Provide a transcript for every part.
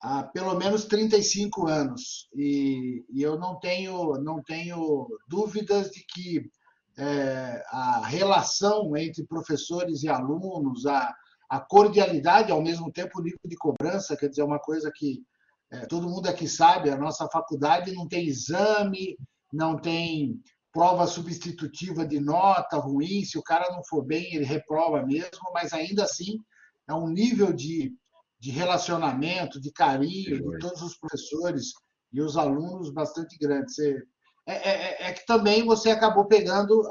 há pelo menos 35 anos. E eu não tenho dúvidas de que a relação entre professores e alunos, a cordialidade, ao mesmo tempo o nível de cobrança, quer dizer, uma coisa que todo mundo aqui sabe, a nossa faculdade não tem exame, não tem prova substitutiva de nota ruim, se o cara não for bem, ele reprova mesmo, mas ainda assim é um nível de relacionamento, de carinho de todos os professores e os alunos bastante grande. É que também você acabou pegando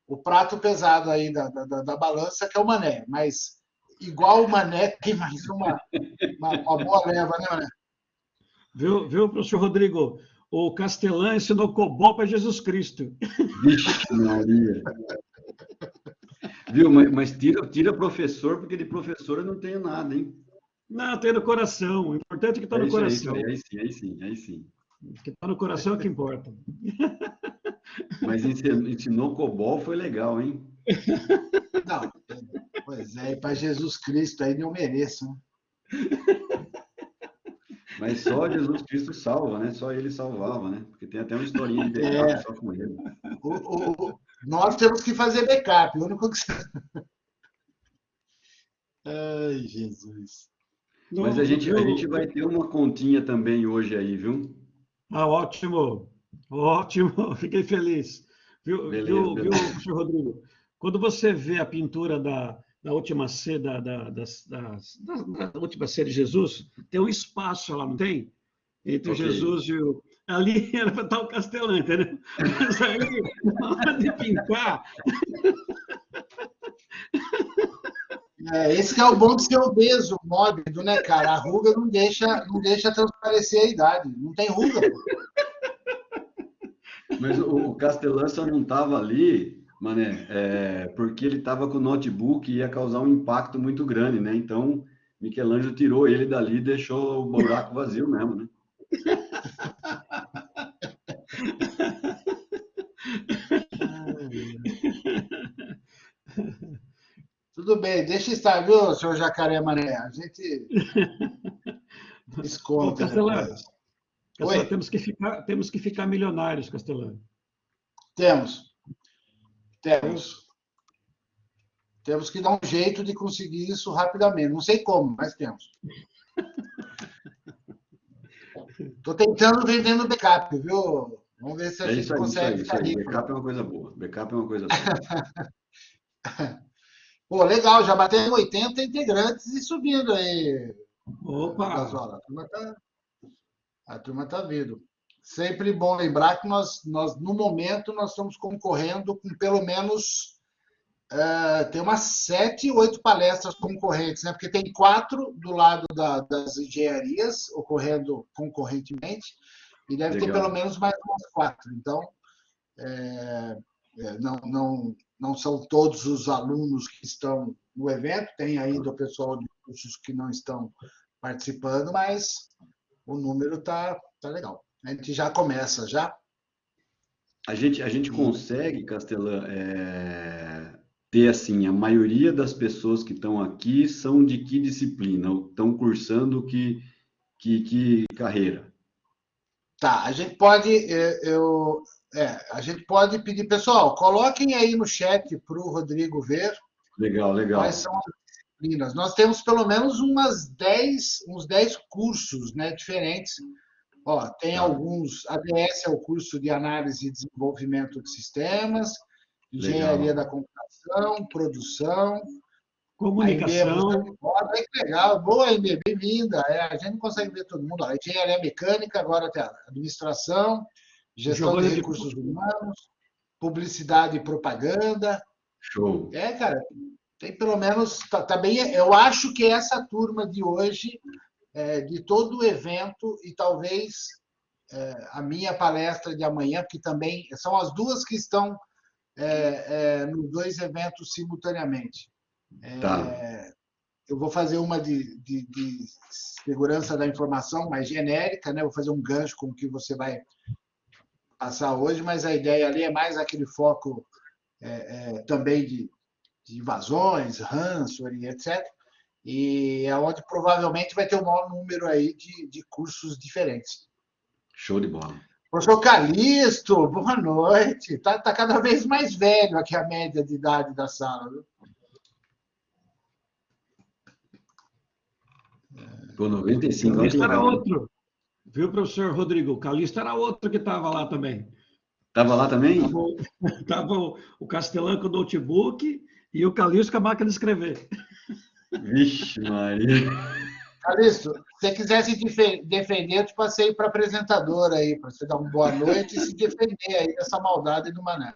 o prato pesado aí da balança, que é o Mané, mas igual o Mané tem mais uma boa leva, né, Mané? Viu, professor Rodrigo? O Castelã ensinou COBOL para Jesus Cristo. Vixe, Maria. Viu, mas tira professor, porque de professor eu não tenho nada, hein? Não, tem no coração. O importante é que está no coração. Aí sim. O que está no coração é o que importa. Mas ensinou COBOL foi legal, hein? Não, pois é, para Jesus Cristo aí eu mereço, né? Mas só Jesus Cristo salva, né? Só ele salvava, né? Porque tem até uma historinha de backup só com ele. Nós temos que fazer backup, o único que... Ai, Jesus. Mas a gente vai ter uma continha também hoje aí, viu? Ah, ótimo. Fiquei feliz. Viu, professor Rodrigo? Quando você vê a pintura da última ceia da última ceia de Jesus, tem um espaço lá, não tem? Entre Jesus e o... Ali era para estar o Castelã, entendeu? Mas aí, na hora de pintar... Esse que é o bom de ser obeso, mórbido, né, cara? A ruga não deixa transparecer a idade. Não tem ruga, pô. Mas o Castelã só não estava ali, Mané, porque ele estava com o notebook e ia causar um impacto muito grande, né? Então, Michelangelo tirou ele dali e deixou o buraco vazio mesmo, né? Tudo bem, deixa estar, viu, senhor Jacaré Mané? A gente desconta depois. Castelã, temos que ficar milionários, Castelã. Temos. Temos que dar um jeito de conseguir isso rapidamente. Não sei como, mas temos. Estou tentando vendendo backup, viu? Vamos ver se a gente consegue ficar rico. Backup é uma coisa boa. Backup é uma coisa boa. Pô, legal, já batemos 80 integrantes e subindo aí. Opa! A turma tá vindo. Sempre bom lembrar que nós no momento, nós estamos concorrendo com pelo menos tem umas 7, 8 palestras concorrentes, né? Porque tem 4 do lado das engenharias ocorrendo concorrentemente e deve ter pelo menos mais umas 4. Então, não são todos os alunos que estão no evento, tem ainda o pessoal de cursos que não estão participando, mas o número tá legal. A gente já começa, já. A gente consegue, Castelã, ter assim, a maioria das pessoas que estão aqui são de que disciplina? Estão cursando que carreira? Tá, a gente pode pedir, pessoal, coloquem aí no chat para o Rodrigo ver Legal. quais são as disciplinas. Nós temos pelo menos uns 10 cursos, né, diferentes. Ó, tem alguns, ADS é o curso de análise e desenvolvimento de sistemas, engenharia da computação, produção, comunicação. Olha que legal, boa, Aimee, bem-vinda. A gente não consegue ver todo mundo. Ó, engenharia mecânica, agora tem administração, gestão de recursos humanos, publicidade e propaganda. Show. Cara, tem pelo menos, tá bem, eu acho que essa turma de hoje, de todo o evento, e talvez a minha palestra de amanhã, porque também são as duas que estão nos 2 eventos simultaneamente. Eu vou fazer uma de segurança da informação mais genérica, né? Vou fazer um gancho com o que você vai passar hoje, mas a ideia ali é mais aquele foco também de invasões, ransomware, etc. e é onde provavelmente vai ter o maior número aí de cursos diferentes. Show de bola. Professor Calixto, boa noite. Tá cada vez mais velho aqui a média de idade da sala, viu? Pô, 95 Calixto era anos. outro. Viu, professor Rodrigo? O Calixto era outro que estava lá também. Estava lá também? Tava o Castelã com o notebook e o Calixto com a máquina de escrever. Vixe, Maria. Calixto, se você quiser se defender, eu te passei para apresentador aí, para você dar uma boa noite e se defender aí dessa maldade do Mané.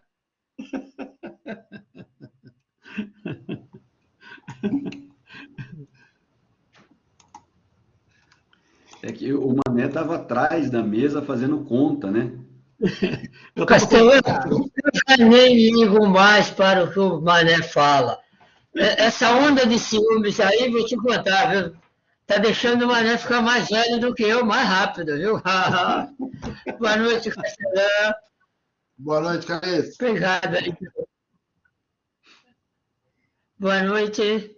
É que o Mané estava atrás da mesa fazendo conta, né? Castelã, eu já nem ligo mais para o que o Mané fala. Essa onda de ciúmes aí, vou te contar, viu? Tá deixando o Mané ficar mais velho do que eu, mais rápido, viu? Boa noite, Castelã. Boa noite, Calixto. Obrigado aí. Boa noite.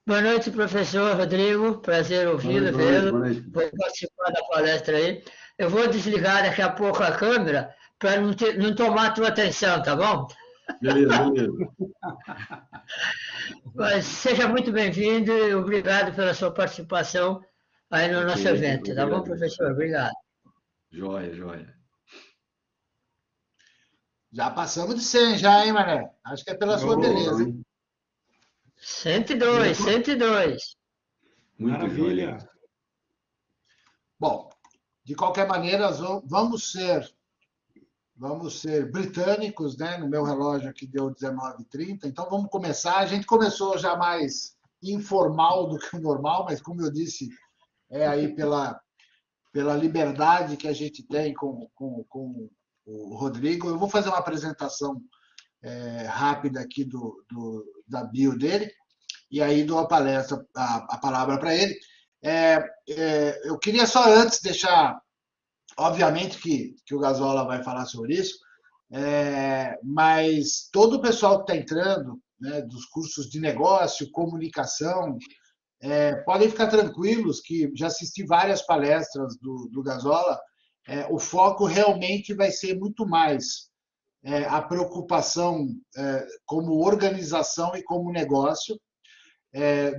Boa noite, professor Rodrigo. Prazer ouvi-lo, vê-lo. Vou participar da palestra aí. Eu vou desligar daqui a pouco a câmera para não tomar a tua atenção, tá bom? Beleza, beleza. Mas seja muito bem-vindo e obrigado pela sua participação aí no nosso evento, tá bom, professor? Obrigado. Joia, joia. Já passamos de 100 já, hein, Mané? Acho que é pela sua beleza, hein? 102, 102. Muito Maravilha. joia. Bom, de qualquer maneira, vamos ser britânicos, né? No meu relógio aqui deu 19h30, então vamos começar. A gente começou já mais informal do que o normal, mas como eu disse, é aí pela liberdade que a gente tem com o Rodrigo. Eu vou fazer uma apresentação rápida aqui da bio dele, e aí dou a palavra para ele. Eu queria só antes deixar, obviamente que o Gazola vai falar sobre isso, mas todo o pessoal que está entrando, né, dos cursos de negócio, comunicação, podem ficar tranquilos que já assisti várias palestras do Gazola, o foco realmente vai ser muito mais a preocupação como organização e como negócio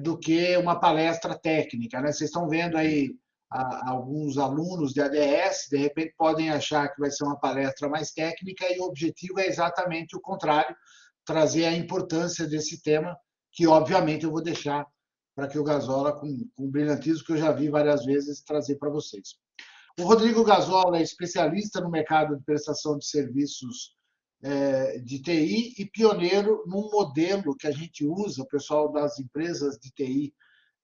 do que uma palestra técnica, né? Vocês estão vendo aí alguns alunos de ADS, de repente podem achar que vai ser uma palestra mais técnica e o objetivo é exatamente o contrário, trazer a importância desse tema, que obviamente eu vou deixar para que o Gazola, com brilhantismo que eu já vi várias vezes, trazer para vocês. O Rodrigo Gazola é especialista no mercado de prestação de serviços de TI e pioneiro num modelo que a gente usa, o pessoal das empresas de TI,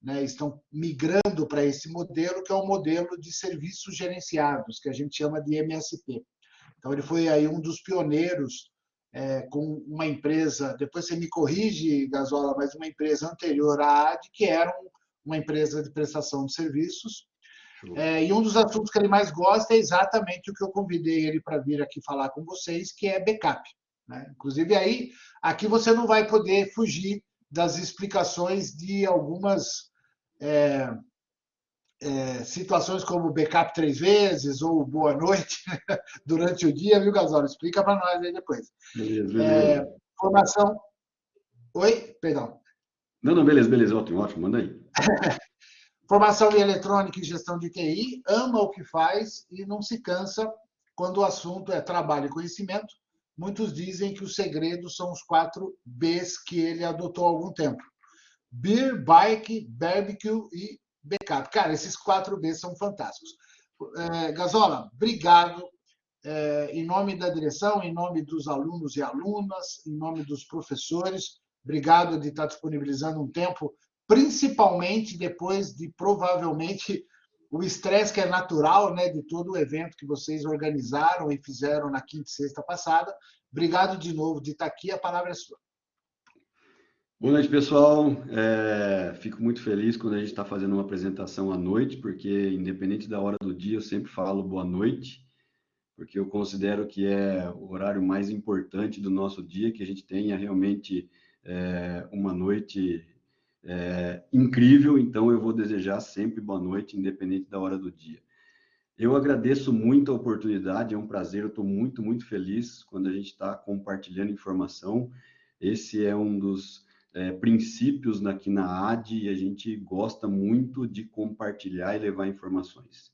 né, estão migrando para esse modelo, que é o modelo de serviços gerenciados, que a gente chama de MSP. Então, ele foi aí um dos pioneiros com uma empresa, depois você me corrige, Gazola, mas uma empresa anterior à AD, que era uma empresa de prestação de serviços. E um dos assuntos que ele mais gosta é exatamente o que eu convidei ele para vir aqui falar com vocês, que é backup, né? Inclusive, aqui você não vai poder fugir das explicações de algumas situações como backup 3 vezes ou boa noite durante o dia, viu, Gazola? Explica para nós aí depois. Beleza. Formação... Oi? Perdão. Não, beleza, ótimo, manda aí. Formação em eletrônica e gestão de TI, ama o que faz e não se cansa quando o assunto é trabalho e conhecimento. Muitos dizem que o segredo são os 4 Bs que ele adotou há algum tempo. Beer, Bike, Barbecue e Backup. Cara, esses 4 Bs são fantásticos. Gazola, obrigado. Em nome da direção, em nome dos alunos e alunas, em nome dos professores, obrigado de estar disponibilizando um tempo, principalmente depois de, provavelmente, o estresse que é natural, né, de todo o evento que vocês organizaram e fizeram na quinta e sexta passada. Obrigado de novo de estar aqui, a palavra é sua. Boa noite, pessoal. Fico muito feliz quando a gente está fazendo uma apresentação à noite, porque, independente da hora do dia, eu sempre falo boa noite, porque eu considero que é o horário mais importante do nosso dia, que a gente tenha realmente uma noite incrível, então eu vou desejar sempre boa noite, independente da hora do dia. Eu agradeço muito a oportunidade, é um prazer, eu estou muito, muito feliz quando a gente está compartilhando informação. Esse é um dos princípios aqui na AD, e a gente gosta muito de compartilhar e levar informações.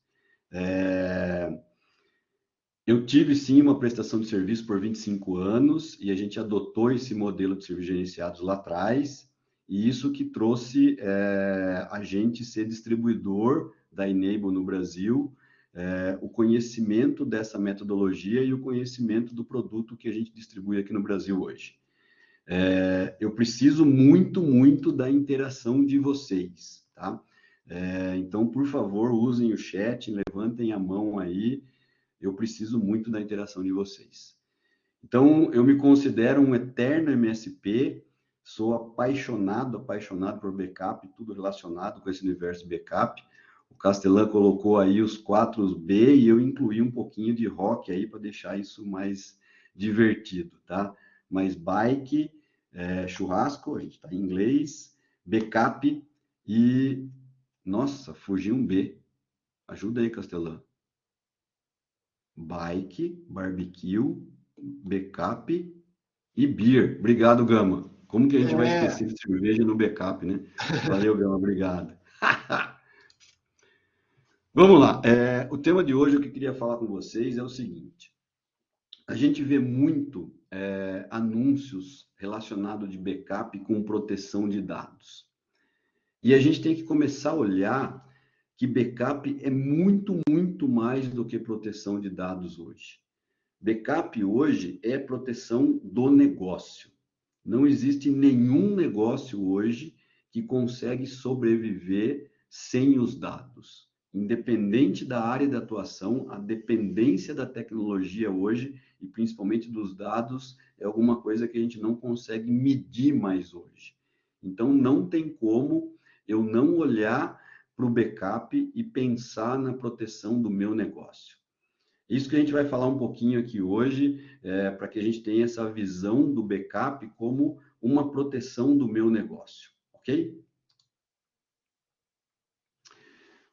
Eu tive, sim, uma prestação de serviço por 25 anos, e a gente adotou esse modelo de serviços gerenciados lá atrás, e isso que trouxe a gente ser distribuidor da Enable no Brasil, o conhecimento dessa metodologia e o conhecimento do produto que a gente distribui aqui no Brasil hoje. Eu preciso muito, muito da interação de vocês, tá? Então, por favor, usem o chat, levantem a mão aí, eu preciso muito da interação de vocês. Então, eu me considero um eterno MSP, sou apaixonado por backup, tudo relacionado com esse universo de backup. O Castelã colocou aí os 4B e eu incluí um pouquinho de rock aí para deixar isso mais divertido, tá? Mas bike, churrasco, a gente está em inglês, backup e... Nossa, fugiu um B. Ajuda aí, Castelã. Bike, barbecue, backup e beer. Obrigado, Gama. Como que a gente vai esquecer de cerveja no backup, né? Valeu, Gama, obrigado. Vamos lá. O tema de hoje, o que eu queria falar com vocês é o seguinte. A gente vê muito anúncios relacionados de backup com proteção de dados. E a gente tem que começar a olhar que backup é muito, muito mais do que proteção de dados hoje. Backup hoje é proteção do negócio. Não existe nenhum negócio hoje que consegue sobreviver sem os dados. Independente da área de atuação, a dependência da tecnologia hoje, e principalmente dos dados, é alguma coisa que a gente não consegue medir mais hoje. Então, não tem como eu não olhar para o backup e pensar na proteção do meu negócio. Isso que a gente vai falar um pouquinho aqui hoje, para que a gente tenha essa visão do backup como uma proteção do meu negócio, ok?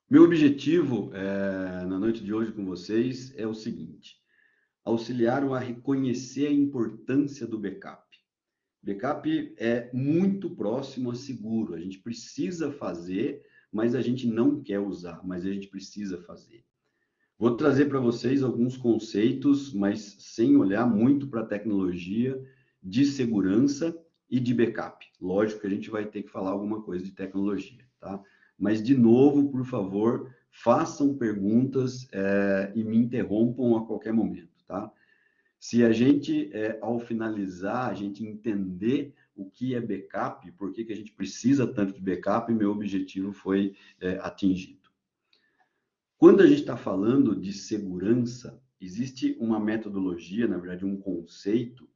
Meu objetivo na noite de hoje com vocês é o seguinte: auxiliar a reconhecer a importância do backup. Backup é muito próximo a seguro, a gente precisa fazer, mas a gente não quer usar, mas a gente precisa fazer. Vou trazer para vocês alguns conceitos, mas sem olhar muito para a tecnologia de segurança e de backup. Lógico que a gente vai ter que falar alguma coisa de tecnologia, tá? Mas, de novo, por favor, façam perguntas e me interrompam a qualquer momento, tá? Se a gente, ao finalizar, a gente entender o que é backup, por que a gente precisa tanto de backup, meu objetivo foi atingido. Quando a gente está falando de segurança, existe uma metodologia, na verdade, um conceito,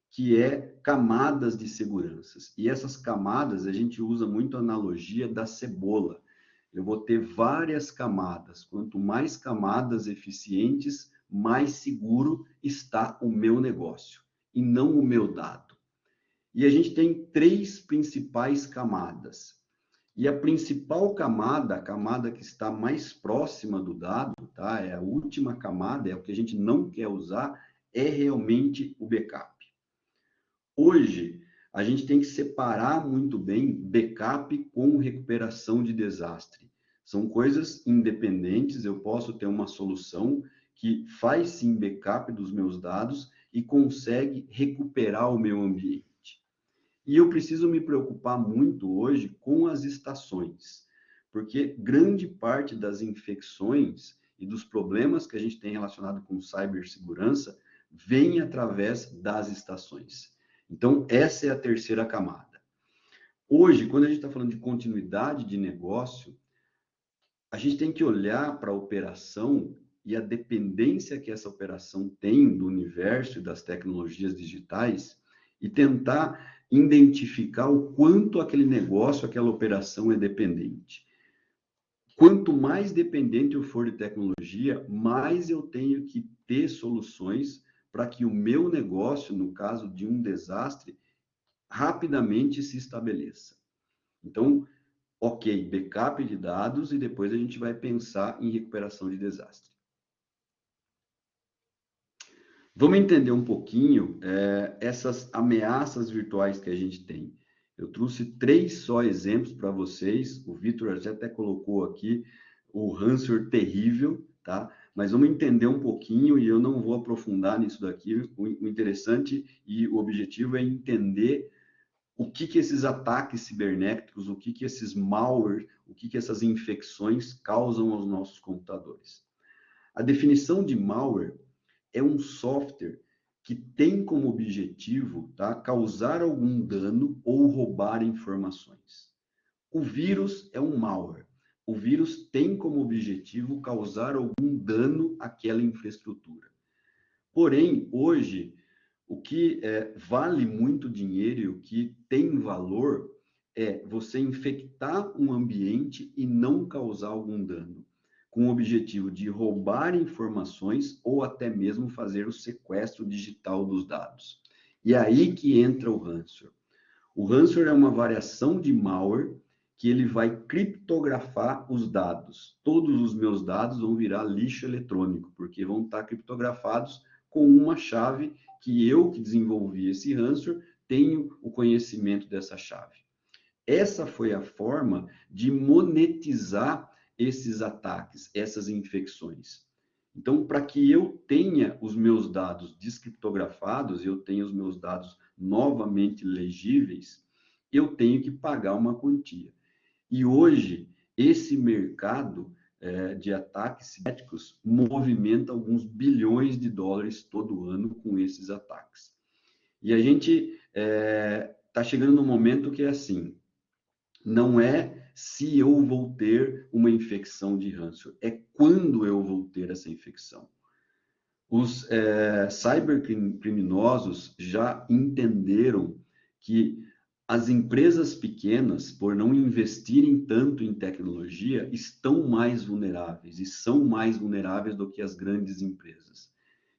que é camadas de seguranças. E essas camadas, a gente usa muito a analogia da cebola. Eu vou ter várias camadas. Quanto mais camadas eficientes, mais seguro está o meu negócio, e não o meu dado. E a gente tem 3 principais camadas. E a principal camada, a camada que está mais próxima do dado, tá? É a última camada, é o que a gente não quer usar, é realmente o backup. Hoje, a gente tem que separar muito bem backup com recuperação de desastre. São coisas independentes, eu posso ter uma solução que faz sim backup dos meus dados e consegue recuperar o meu ambiente. E eu preciso me preocupar muito hoje com as estações, porque grande parte das infecções e dos problemas que a gente tem relacionado com cibersegurança vem através das estações. Então, essa é a terceira camada. Hoje, quando a gente está falando de continuidade de negócio, a gente tem que olhar para a operação e a dependência que essa operação tem do universo e das tecnologias digitais e tentar identificar o quanto aquele negócio, aquela operação é dependente. Quanto mais dependente eu for de tecnologia, mais eu tenho que ter soluções para que o meu negócio, no caso de um desastre, rapidamente se estabeleça. Então, ok, backup de dados e depois a gente vai pensar em recuperação de desastre. Vamos entender um pouquinho essas ameaças virtuais que a gente tem. Eu trouxe 3 só exemplos para vocês. O Vitor já até colocou aqui o ransomware terrível, tá? Mas vamos entender um pouquinho e eu não vou aprofundar nisso daqui. O interessante e o objetivo é entender o que esses ataques cibernéticos, o que esses malware, o que essas infecções causam aos nossos computadores. A definição de malware é um software que tem como objetivo, tá, causar algum dano ou roubar informações. O vírus é um malware. O vírus tem como objetivo causar algum dano àquela infraestrutura. Porém, hoje, o que vale muito dinheiro e o que tem valor é você infectar um ambiente e não causar algum dano, com o objetivo de roubar informações ou até mesmo fazer o sequestro digital dos dados. E é aí que entra o ransomware. O ransomware é uma variação de malware que ele vai criptografar os dados. Todos os meus dados vão virar lixo eletrônico, porque vão estar criptografados com uma chave que eu, que desenvolvi esse ransomware, tenho o conhecimento dessa chave. Essa foi a forma de monetizar esses ataques, essas infecções. Então, para que eu tenha os meus dados descriptografados, eu tenha os meus dados novamente legíveis, eu tenho que pagar uma quantia. E hoje, esse mercado de ataques cibernéticos movimenta alguns bilhões de dólares todo ano com esses ataques. E a gente está chegando num momento que é assim, não é se eu vou ter uma infecção de ransomware, é quando eu vou ter essa infecção. Os cybercriminosos já entenderam que as empresas pequenas, por não investirem tanto em tecnologia, estão mais vulneráveis e são mais vulneráveis do que as grandes empresas.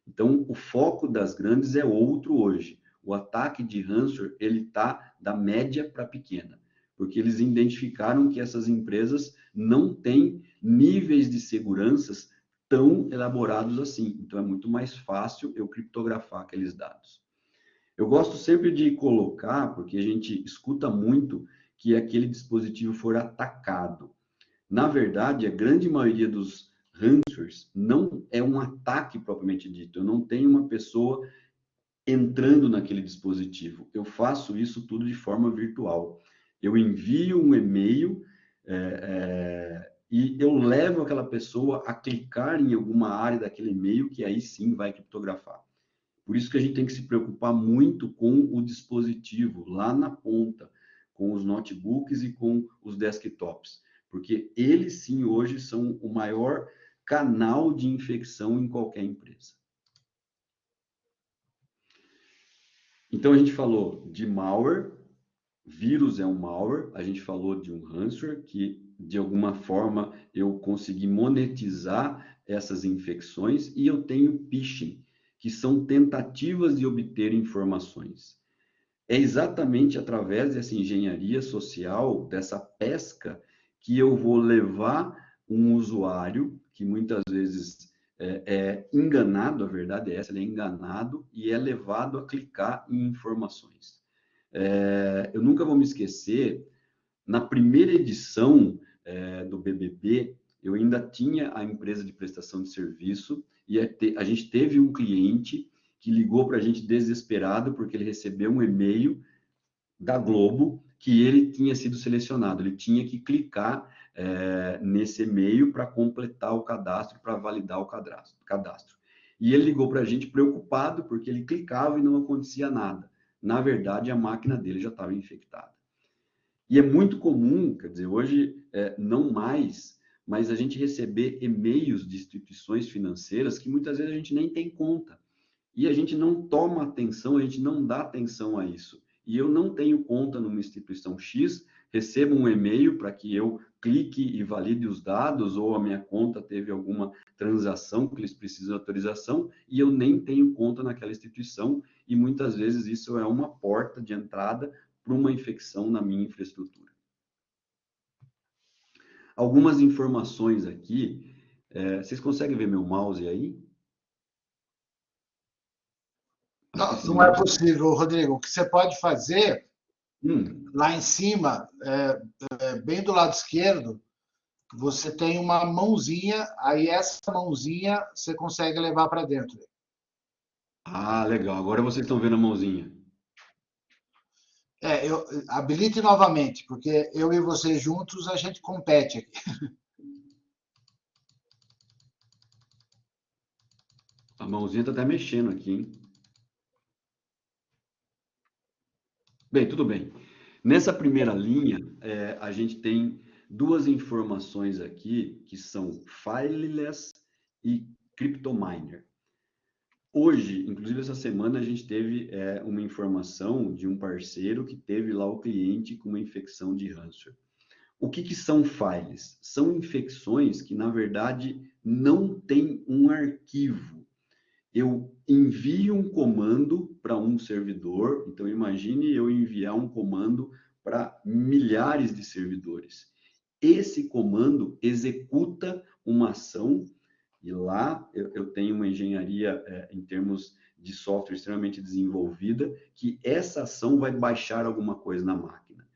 Então, o foco das grandes é outro hoje. O ataque de ransomware, ele está da média para pequena, porque eles identificaram que essas empresas não têm níveis de segurança tão elaborados assim. Então, é muito mais fácil eu criptografar aqueles dados. Eu gosto sempre de colocar, porque a gente escuta muito que aquele dispositivo for atacado. Na verdade, a grande maioria dos ransomwares não é um ataque propriamente dito. Eu não tenho uma pessoa entrando naquele dispositivo. Eu faço isso tudo de forma virtual. Eu envio um e-mail e eu levo aquela pessoa a clicar em alguma área daquele e-mail que aí sim vai criptografar. Por isso que a gente tem que se preocupar muito com o dispositivo lá na ponta, com os notebooks e com os desktops, porque eles sim hoje são o maior canal de infecção em qualquer empresa. Então a gente falou de malware, vírus é um malware, a gente falou de um ransomware que de alguma forma eu consegui monetizar essas infecções e eu tenho phishing, que são tentativas de obter informações. É exatamente através dessa engenharia social, dessa pesca, que eu vou levar um usuário, que muitas vezes é enganado, a verdade é essa, ele é enganado e é levado a clicar em informações. Eu nunca vou me esquecer, na primeira edição do BBB, eu ainda tinha a empresa de prestação de serviço e a gente teve um cliente que ligou para a gente desesperado porque ele recebeu um e-mail da Globo que ele tinha sido selecionado. Ele tinha que clicar nesse e-mail para completar o cadastro, para validar o cadastro. E ele ligou para a gente preocupado porque ele clicava e não acontecia nada. Na verdade, a máquina dele já estava infectada. E é muito comum, quer dizer, hoje não mais, mas a gente receber e-mails de instituições financeiras que muitas vezes a gente nem tem conta. E a gente não toma atenção, a gente não dá atenção a isso. E eu não tenho conta numa instituição X, recebo um e-mail para que eu clique e valide os dados, ou a minha conta teve alguma transação que eles precisam de autorização, e eu nem tenho conta naquela instituição, e muitas vezes isso é uma porta de entrada para uma infecção na minha infraestrutura. algumas informações aqui. Vocês conseguem ver meu mouse aí? Não é possível, Rodrigo. O que você pode fazer, lá em cima, bem do lado esquerdo, você tem uma mãozinha, aí essa mãozinha você consegue levar para dentro. Ah, legal. Agora vocês estão vendo a mãozinha. Habilite novamente, porque eu e você juntos a gente compete aqui. A mãozinha está até mexendo aqui, hein? Bem, tudo bem. Nessa primeira linha, a gente tem duas informações aqui, que são fileless e cryptominer. Hoje, inclusive essa semana, a gente teve uma informação de um parceiro que teve lá o cliente com uma infecção de ransomware. O que são files? São infecções que, na verdade, não têm um arquivo. Eu envio um comando para um servidor, então imagine eu enviar um comando para milhares de servidores. Esse comando executa uma ação, e lá eu tenho uma engenharia em termos de software extremamente desenvolvida, que essa ação vai baixar alguma coisa na máquina.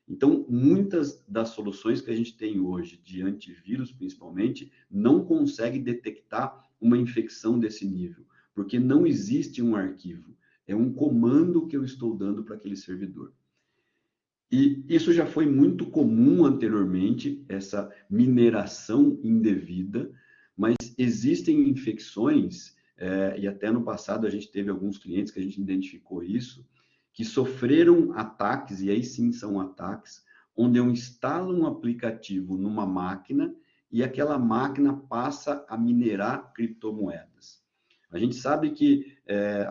Então, muitas das soluções que a gente tem hoje, de antivírus principalmente, não conseguem detectar uma infecção desse nível, porque não existe um arquivo, é um comando que eu estou dando para aquele servidor. E isso já foi muito comum anteriormente, essa mineração indevida, mas existem infecções, e até no passado a gente teve alguns clientes que a gente identificou isso, que sofreram ataques, e aí sim são ataques, onde eu instalo um aplicativo numa máquina e aquela máquina passa a minerar criptomoedas. A gente sabe que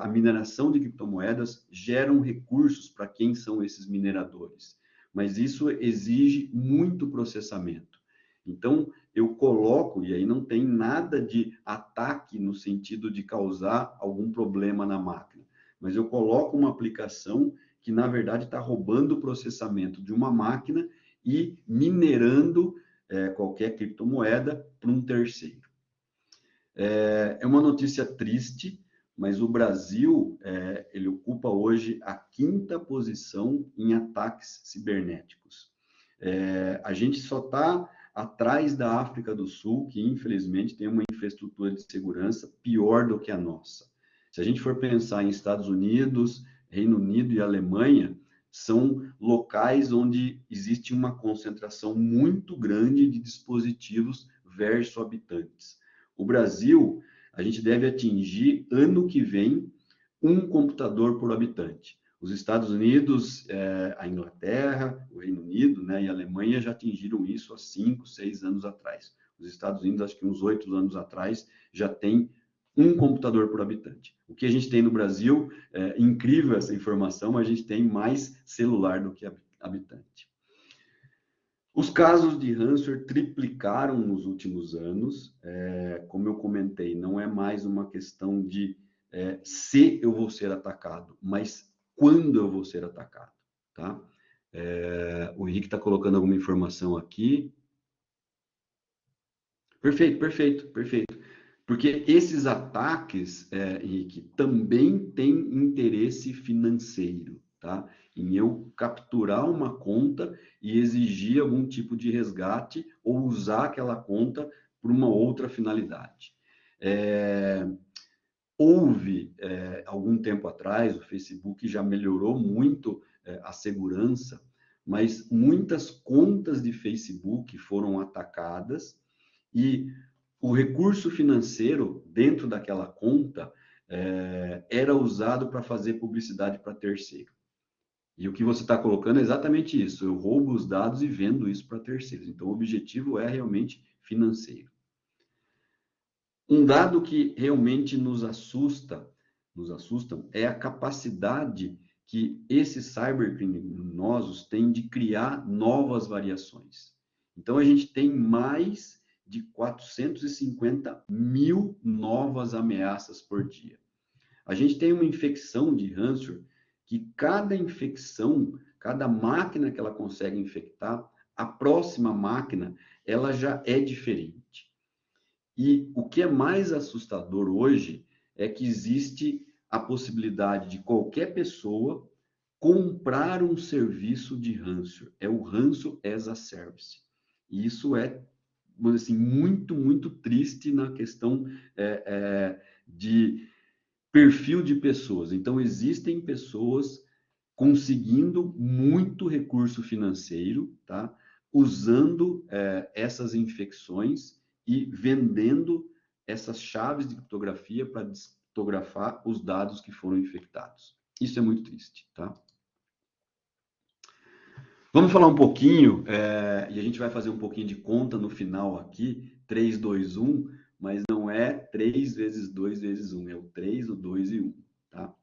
a mineração de criptomoedas geram recursos para quem são esses mineradores, mas isso exige muito processamento. Então, eu coloco, e aí não tem nada de ataque no sentido de causar algum problema na máquina, mas eu coloco uma aplicação que, na verdade, está roubando o processamento de uma máquina e minerando qualquer criptomoeda para um terceiro. É uma notícia triste, mas o Brasil ele ocupa hoje a 5ª posição em ataques cibernéticos. A gente só está atrás da África do Sul, que infelizmente tem uma infraestrutura de segurança pior do que a nossa. Se a gente for pensar em Estados Unidos, Reino Unido e Alemanha, são locais onde existe uma concentração muito grande de dispositivos versus habitantes. O Brasil, a gente deve atingir, ano que vem, 1 computador por habitante. Os Estados Unidos, a Inglaterra, o Reino Unido, né, e a Alemanha já atingiram isso há 5, 6 anos atrás. Os Estados Unidos, acho que uns 8 anos atrás, já tem 1 computador por habitante. O que a gente tem no Brasil, incrível essa informação, a gente tem mais celular do que habitante. Os casos de ransomware triplicaram nos últimos anos. Como eu comentei, não é mais uma questão de se eu vou ser atacado, mas quando eu vou ser atacado, tá? O Henrique está colocando alguma informação aqui. Perfeito, perfeito, perfeito. Porque esses ataques, Henrique, também têm interesse financeiro, tá? Em eu capturar uma conta e exigir algum tipo de resgate ou usar aquela conta por uma outra finalidade. Houve, algum tempo atrás, o Facebook já melhorou muito a segurança, mas muitas contas de Facebook foram atacadas e o recurso financeiro dentro daquela conta era usado para fazer publicidade para terceiro. E o que você está colocando é exatamente isso. Eu roubo os dados e vendo isso para terceiros. Então, o objetivo é realmente financeiro. Um dado que realmente nos assustam, é a capacidade que esses cybercriminosos têm de criar novas variações. Então, a gente tem mais de 450 mil novas ameaças por dia. A gente tem uma infecção de ransomware que cada infecção, cada máquina que ela consegue infectar, a próxima máquina, ela já é diferente. E o que é mais assustador hoje é que existe a possibilidade de qualquer pessoa comprar um serviço de ransom. É o ransom as a service. E isso é, assim, muito, muito triste na questão de perfil de pessoas. Então, existem pessoas conseguindo muito recurso financeiro, tá? Usando essas infecções e vendendo essas chaves de criptografia para descriptografar os dados que foram infectados. Isso é muito triste, tá? Vamos falar um pouquinho, e a gente vai fazer um pouquinho de conta no final aqui, 3, 2, 1, mas não é 3 vezes 2 vezes 1, é o 3, o 2 e 1, tá?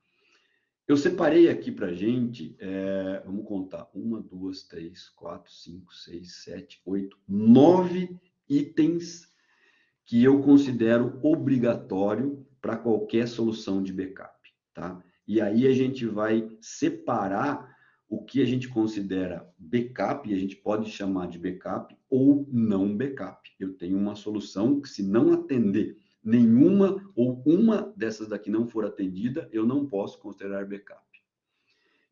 Eu separei aqui para a gente, vamos contar, 1, 2, 3, 4, 5, 6, 7, 8, 9 itens que eu considero obrigatório para qualquer solução de backup, tá? E aí a gente vai separar o que a gente considera backup, e a gente pode chamar de backup ou não backup. Eu tenho uma solução que, se não atender nenhuma ou uma dessas daqui não for atendida, eu não posso considerar backup.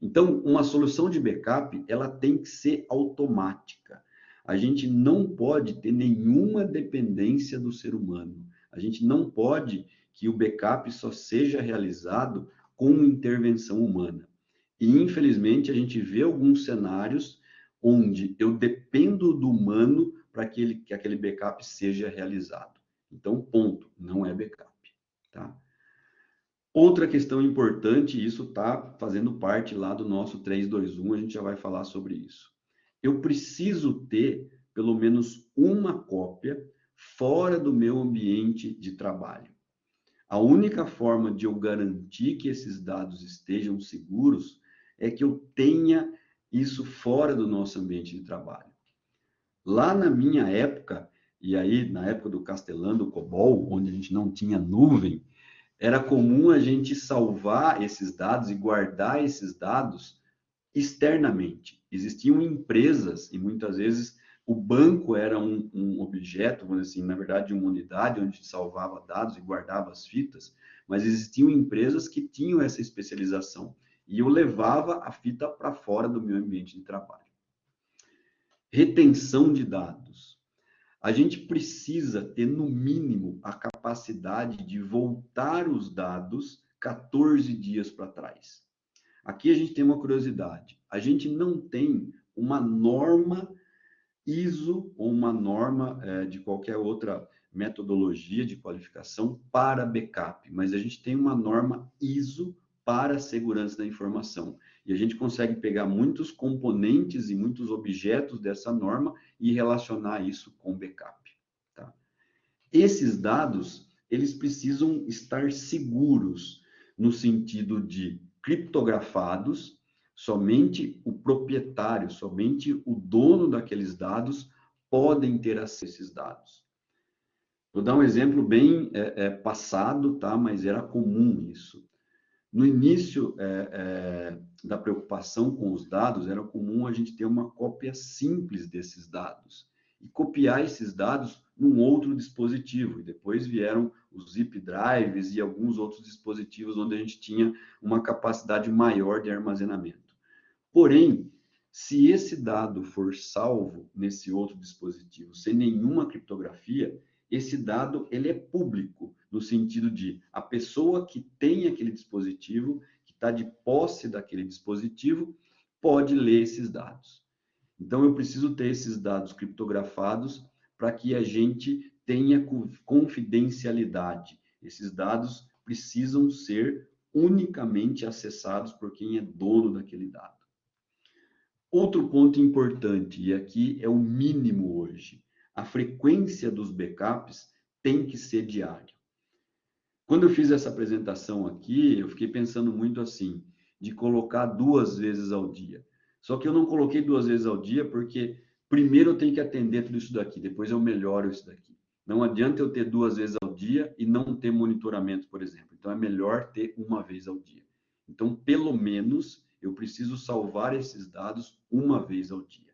Então, uma solução de backup, ela tem que ser automática. A gente não pode ter nenhuma dependência do ser humano. A gente não pode que o backup só seja realizado com intervenção humana. E, infelizmente, a gente vê alguns cenários onde eu dependo do humano para que aquele backup seja realizado. Então, ponto, não é backup, tá? Outra questão importante, e isso está fazendo parte lá do nosso 321, a gente já vai falar sobre isso. Eu preciso ter pelo menos uma cópia fora do meu ambiente de trabalho. A única forma de eu garantir que esses dados estejam seguros é que eu tenha isso fora do nosso ambiente de trabalho. Lá na minha época, e aí na época do Castellan, do COBOL, onde a gente não tinha nuvem, era comum a gente salvar esses dados e guardar esses dados externamente. Existiam empresas, e muitas vezes o banco era um objeto, vamos dizer assim, na verdade, uma unidade onde se salvava dados e guardava as fitas, mas existiam empresas que tinham essa especialização. E eu levava a fita para fora do meu ambiente de trabalho. Retenção de dados. A gente precisa ter, no mínimo, a capacidade de voltar os dados 14 dias para trás. Aqui a gente tem uma curiosidade. A gente não tem uma norma ISO ou uma norma de qualquer outra metodologia de qualificação para backup, mas a gente tem uma norma ISO para a segurança da informação. E a gente consegue pegar muitos componentes e muitos objetos dessa norma e relacionar isso com backup. Tá? Esses dados, eles precisam estar seguros no sentido de criptografados. Somente o proprietário, somente o dono daqueles dados podem ter acesso a esses dados. Vou dar um exemplo bem passado, tá? Mas era comum isso. No início da preocupação com os dados, era comum a gente ter uma cópia simples desses dados e copiar esses dados num outro dispositivo. E depois vieram os zip drives e alguns outros dispositivos onde a gente tinha uma capacidade maior de armazenamento. Porém, se esse dado for salvo nesse outro dispositivo sem nenhuma criptografia, esse dado ele é público, no sentido de a pessoa que tem aquele dispositivo, que está de posse daquele dispositivo, pode ler esses dados. Então, eu preciso ter esses dados criptografados para que a gente tenha confidencialidade. Esses dados precisam ser unicamente acessados por quem é dono daquele dado. Outro ponto importante, e aqui é o mínimo hoje, a frequência dos backups tem que ser diária. Quando eu fiz essa apresentação aqui, eu fiquei pensando muito assim, de colocar 2 vezes ao dia. Só que eu não coloquei 2 vezes ao dia porque primeiro eu tenho que atender tudo isso daqui, depois eu melhoro isso daqui. Não adianta eu ter 2 vezes ao dia e não ter monitoramento, por exemplo. Então é melhor ter 1 vez ao dia. Então, pelo menos, eu preciso salvar esses dados 1 vez ao dia.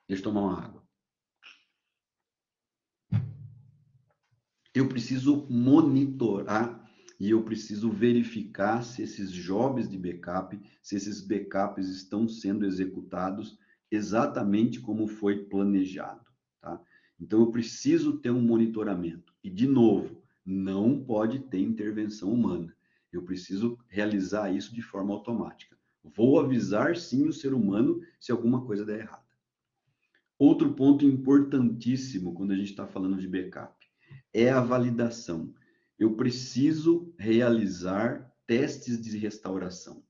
Deixa eu tomar uma água. eu preciso monitorar e eu preciso verificar se esses jobs de backup, se esses backups estão sendo executados exatamente como foi planejado, tá? Então, eu preciso ter um monitoramento. E, de novo, não pode ter intervenção humana. Eu preciso realizar isso de forma automática. Vou avisar, sim, o ser humano se alguma coisa der errada. Outro ponto importantíssimo quando a gente está falando de backup é a validação. Eu preciso realizar testes de restauração.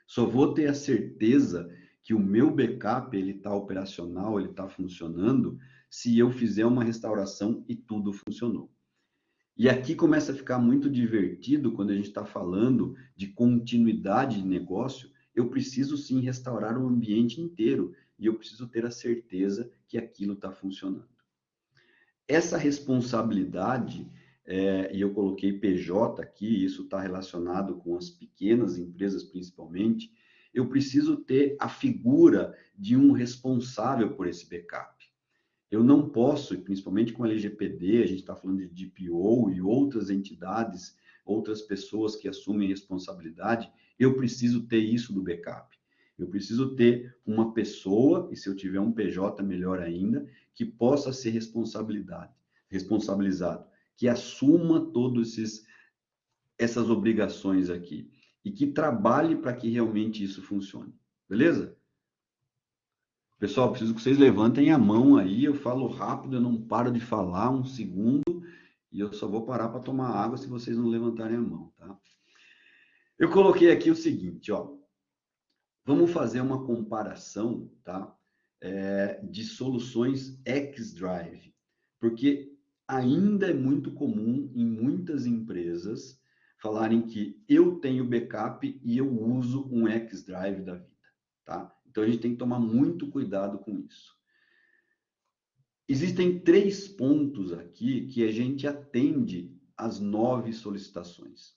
Só vou ter a certeza que o meu backup ele está operacional, ele está funcionando, se eu fizer uma restauração e tudo funcionou. E aqui começa a ficar muito divertido quando a gente está falando de continuidade de negócio. Eu preciso sim restaurar o ambiente inteiro e eu preciso ter a certeza que aquilo está funcionando. Essa responsabilidade, e eu coloquei PJ aqui, isso está relacionado com as pequenas empresas principalmente, eu preciso ter a figura de um responsável por esse backup. Eu não posso, e principalmente com a LGPD, a gente está falando de DPO e outras entidades, outras pessoas que assumem responsabilidade, eu preciso ter isso do backup. Eu preciso ter uma pessoa, e se eu tiver um PJ, melhor ainda, que possa ser responsabilizado, que assuma todas essas obrigações aqui, e que trabalhe para que realmente isso funcione. Beleza? Pessoal, preciso que vocês levantem a mão aí, eu falo rápido, eu não paro de falar um segundo, e eu só vou parar para tomar água se vocês não levantarem a mão, tá? Eu coloquei aqui o seguinte, ó, vamos fazer uma comparação, tá? De soluções X-Drive, porque ainda é muito comum em muitas empresas falarem que eu tenho backup e eu uso um X-Drive da vida, tá? Então, a gente tem que tomar muito cuidado com isso. Existem 3 pontos aqui que a gente atende às 9 solicitações.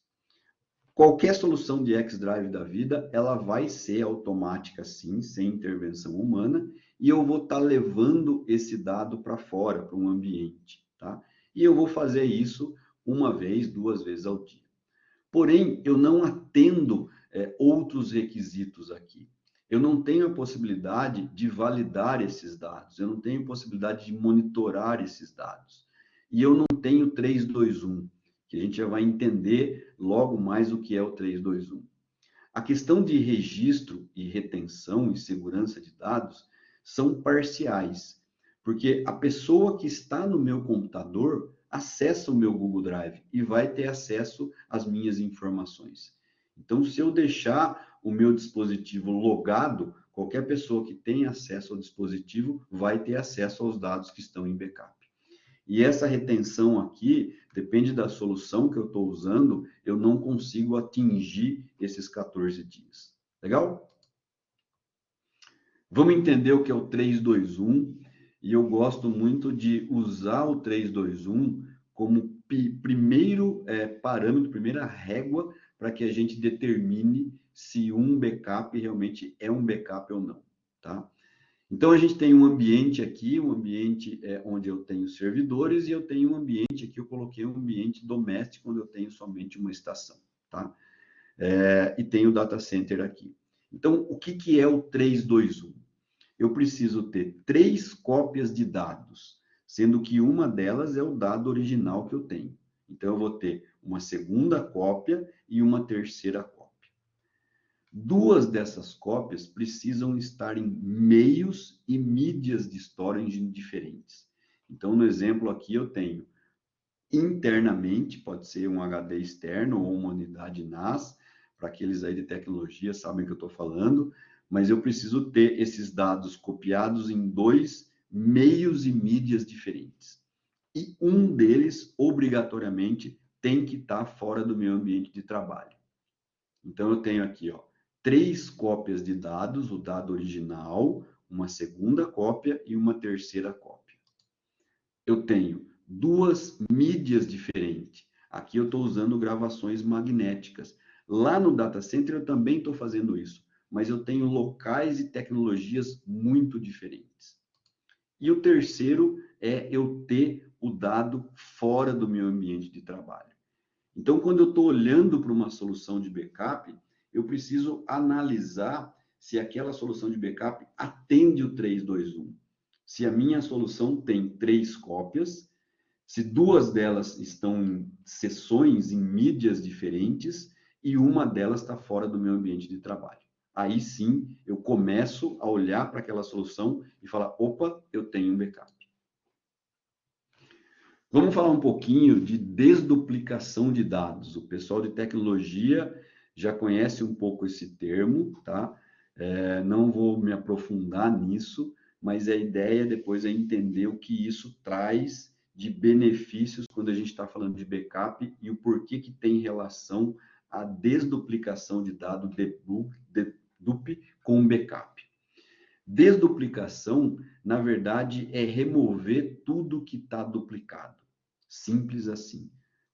Qualquer solução de X-Drive da vida, ela vai ser automática, sim, sem intervenção humana, e eu vou estar levando esse dado para fora, para um ambiente, tá? E eu vou fazer isso 1 vez, 2 vezes ao dia. Porém, eu não atendo outros requisitos aqui. Eu não tenho a possibilidade de validar esses dados, eu não tenho possibilidade de monitorar esses dados. E eu não tenho 3-2-1, que a gente já vai entender logo mais o que é o 3-2-1. A questão de registro e retenção e segurança de dados são parciais, porque a pessoa que está no meu computador acessa o meu Google Drive e vai ter acesso às minhas informações. Então, se eu deixar o meu dispositivo logado, qualquer pessoa que tenha acesso ao dispositivo vai ter acesso aos dados que estão em backup. E essa retenção aqui, depende da solução que eu estou usando, eu não consigo atingir esses 14 dias. Legal? Vamos entender o que é o 3-2-1, e eu gosto muito de usar o 3-2-1 como primeiro parâmetro, primeira régua para que a gente determine se um backup realmente é um backup ou não, tá? Então, a gente tem um ambiente aqui, um ambiente onde eu tenho servidores, e eu tenho um ambiente aqui, eu coloquei um ambiente doméstico, onde eu tenho somente uma estação, tá? E tenho o data center aqui. Então, o que é o 3-2-1? Eu preciso ter 3 cópias de dados, sendo que uma delas é o dado original que eu tenho. Então, eu vou ter uma segunda cópia e uma terceira cópia. 2 dessas cópias precisam estar em meios e mídias de storage diferentes. Então, no exemplo aqui, eu tenho internamente, pode ser um HD externo ou uma unidade NAS, para aqueles aí de tecnologia sabem o que eu estou falando, mas eu preciso ter esses dados copiados em 2 meios e mídias diferentes. E um deles, obrigatoriamente, tem que estar fora do meu ambiente de trabalho. Então, eu tenho aqui, ó, 3 cópias de dados, o dado original, uma segunda cópia e uma terceira cópia. Eu tenho 2 mídias diferentes. Aqui eu estou usando gravações magnéticas. Lá no data center eu também estou fazendo isso, mas eu tenho locais e tecnologias muito diferentes. E o terceiro é eu ter o dado fora do meu ambiente de trabalho. Então, quando eu estou olhando para uma solução de backup, eu preciso analisar se aquela solução de backup atende o 3-2-1. Se a minha solução tem 3 cópias, se 2 delas estão em sessões, em mídias diferentes, e uma delas está fora do meu ambiente de trabalho. Aí sim, eu começo a olhar para aquela solução e falar, opa, eu tenho um backup. Vamos falar um pouquinho de desduplicação de dados. O pessoal de tecnologia já conhece um pouco esse termo, tá? Não vou me aprofundar nisso, mas a ideia depois é entender o que isso traz de benefícios quando a gente está falando de backup e o porquê que tem relação a desduplicação de dado dedup com backup. Desduplicação, na verdade, é remover tudo que está duplicado. Simples assim.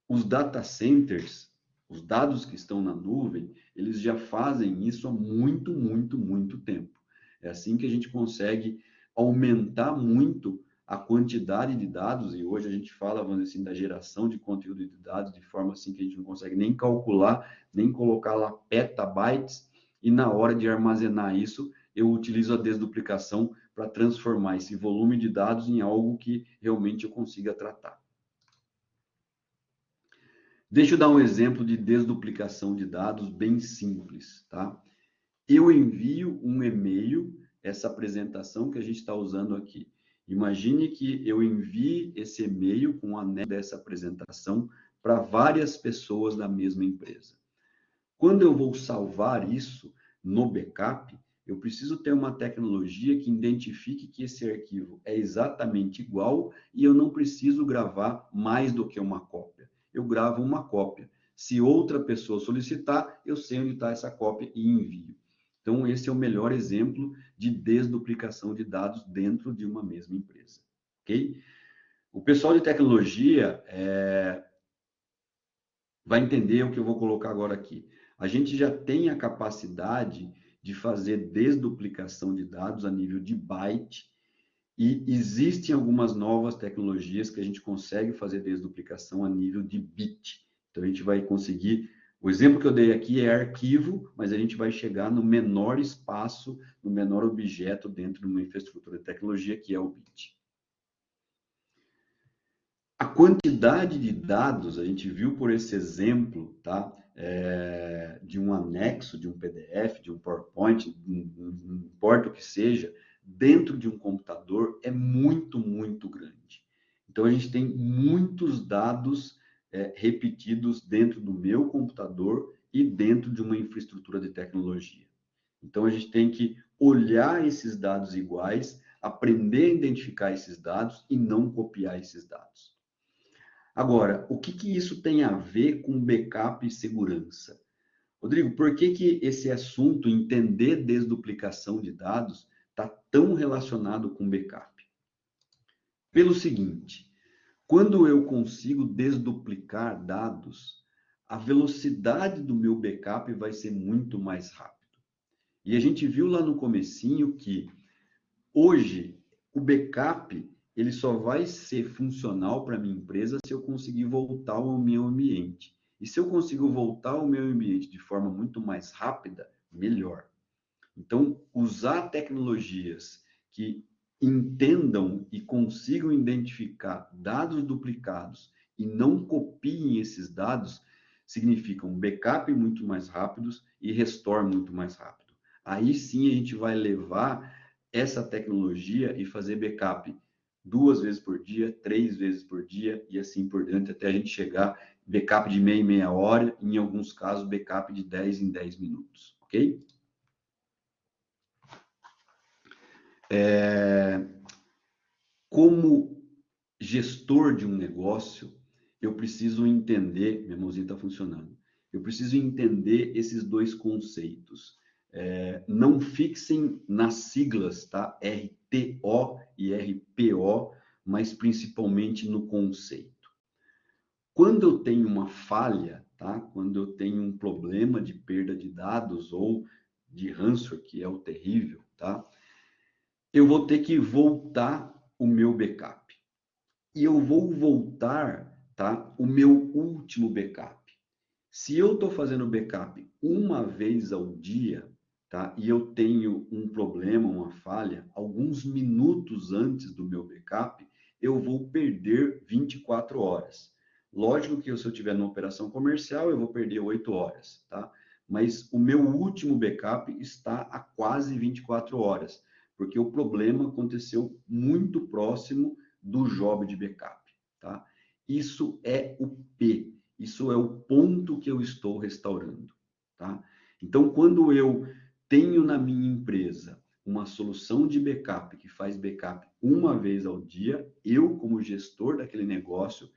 Os data centers, os dados que estão na nuvem, eles já fazem isso há muito, muito, muito tempo. É assim que a gente consegue aumentar muito a quantidade de dados, e hoje a gente fala, vamos dizer assim, da geração de conteúdo de dados, de forma assim que a gente não consegue nem calcular, nem colocar lá petabytes, e na hora de armazenar isso, eu utilizo a desduplicação para transformar esse volume de dados em algo que realmente eu consiga tratar. Deixa eu dar um exemplo de desduplicação de dados bem simples, tá? Eu envio um e-mail, essa apresentação que a gente está usando aqui. Imagine que eu envie esse e-mail com o anexo dessa apresentação para várias pessoas da mesma empresa. Quando eu vou salvar isso no backup, eu preciso ter uma tecnologia que identifique que esse arquivo é exatamente igual e eu não preciso gravar mais do que uma cópia. Eu gravo uma cópia. Se outra pessoa solicitar, eu sei onde está essa cópia e envio. Então, esse é o melhor exemplo de desduplicação de dados dentro de uma mesma empresa. Ok? O pessoal de tecnologia vai entender o que eu vou colocar agora aqui. A gente já tem a capacidade de fazer desduplicação de dados a nível de byte e existem algumas novas tecnologias que a gente consegue fazer desduplicação a nível de bit. Então, a gente vai conseguir... O exemplo que eu dei aqui é arquivo, mas a gente vai chegar no menor espaço, no menor objeto dentro de uma infraestrutura de tecnologia, que é o bit. A quantidade de dados, a gente viu por esse exemplo, tá? De um anexo, de um PDF, de um PowerPoint, não importa o que seja, dentro de um computador é muito, muito grande. Então, a gente tem muitos dados repetidos dentro do meu computador e dentro de uma infraestrutura de tecnologia. Então, a gente tem que olhar esses dados iguais, aprender a identificar esses dados e não copiar esses dados. Agora, o que isso tem a ver com backup e segurança? Rodrigo, por que esse assunto, entender desduplicação de dados, está tão relacionado com backup? Pelo seguinte, quando eu consigo desduplicar dados, a velocidade do meu backup vai ser muito mais rápido. E a gente viu lá no comecinho que hoje o backup ele só vai ser funcional para a minha empresa se eu conseguir voltar ao meu ambiente. E se eu consigo voltar ao meu ambiente de forma muito mais rápida, melhor. Então, usar tecnologias que entendam e consigam identificar dados duplicados e não copiem esses dados, significam backup muito mais rápidos e restore muito mais rápido. Aí sim a gente vai levar essa tecnologia e fazer backup 2 vezes por dia, 3 vezes por dia e assim por diante, até a gente chegar backup de meia em meia hora, em alguns casos backup de 10 em 10 minutos, ok? Como gestor de um negócio, eu preciso entender, minha mãozinha está funcionando, eu preciso entender esses dois conceitos. Não fixem nas siglas, tá? RTO e RPO, mas principalmente no conceito. Quando eu tenho uma falha, tá? Quando eu tenho um problema de perda de dados ou de ransomware, que é o terrível, tá? Eu vou ter que voltar o meu backup. e eu vou voltar, tá, o meu último backup. Se eu estou fazendo backup uma vez ao dia, tá, e eu tenho um problema, uma falha, alguns minutos antes do meu backup, eu vou perder 24 horas. Lógico que se eu estiver numa operação comercial, eu vou perder 8 horas, tá? Mas o meu último backup está a quase 24 horas, porque o problema aconteceu muito próximo do job de backup, tá? Isso é o P, isso é o ponto que eu estou restaurando, tá? Então, quando eu tenho na minha empresa uma solução de backup que faz backup uma vez ao dia, eu, como gestor daquele negócio,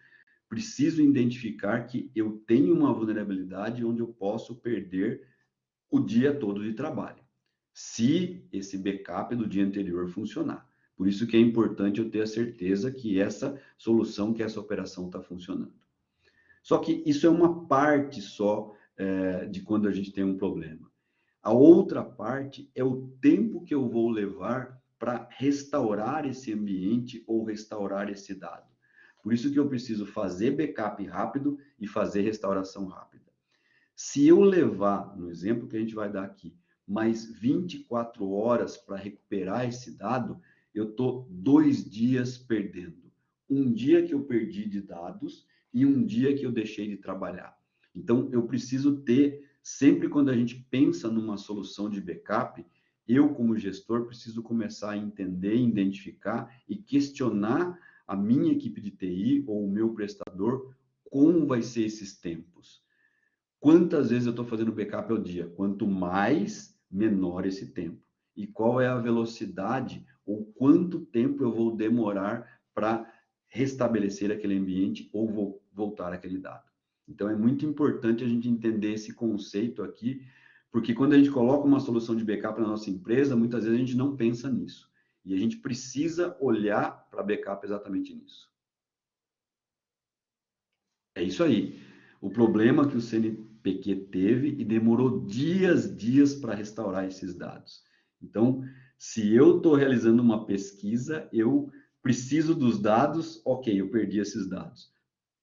preciso identificar que eu tenho uma vulnerabilidade onde eu posso perder o dia todo de trabalho, se esse backup do dia anterior funcionar. Por isso que é importante eu ter a certeza que essa solução, que essa operação está funcionando. Só que isso é uma parte só de quando a gente tem um problema. A outra parte é o tempo que eu vou levar para restaurar esse ambiente ou restaurar esse dado. Por isso que eu preciso fazer backup rápido e fazer restauração rápida. Se eu levar, no exemplo que a gente vai dar aqui, mais 24 horas para recuperar esse dado, eu estou 2 dias perdendo. Um dia que eu perdi de dados e um dia que eu deixei de trabalhar. Então, eu preciso ter, sempre quando a gente pensa numa solução de backup, eu, como gestor, preciso começar a entender, identificar e questionar a minha equipe de TI ou o meu prestador, como vai ser esses tempos. Quantas vezes eu estou fazendo backup ao dia? Quanto mais, menor esse tempo. E qual é a velocidade ou quanto tempo eu vou demorar para restabelecer aquele ambiente ou vou voltar aquele dado. Então, é muito importante a gente entender esse conceito aqui, porque quando a gente coloca uma solução de backup na nossa empresa, muitas vezes a gente não pensa nisso. E a gente precisa olhar para backup exatamente nisso. É isso aí. O problema que o CNPq teve e demorou dias para restaurar esses dados. Então, se eu estou realizando uma pesquisa, eu preciso dos dados, ok, eu perdi esses dados.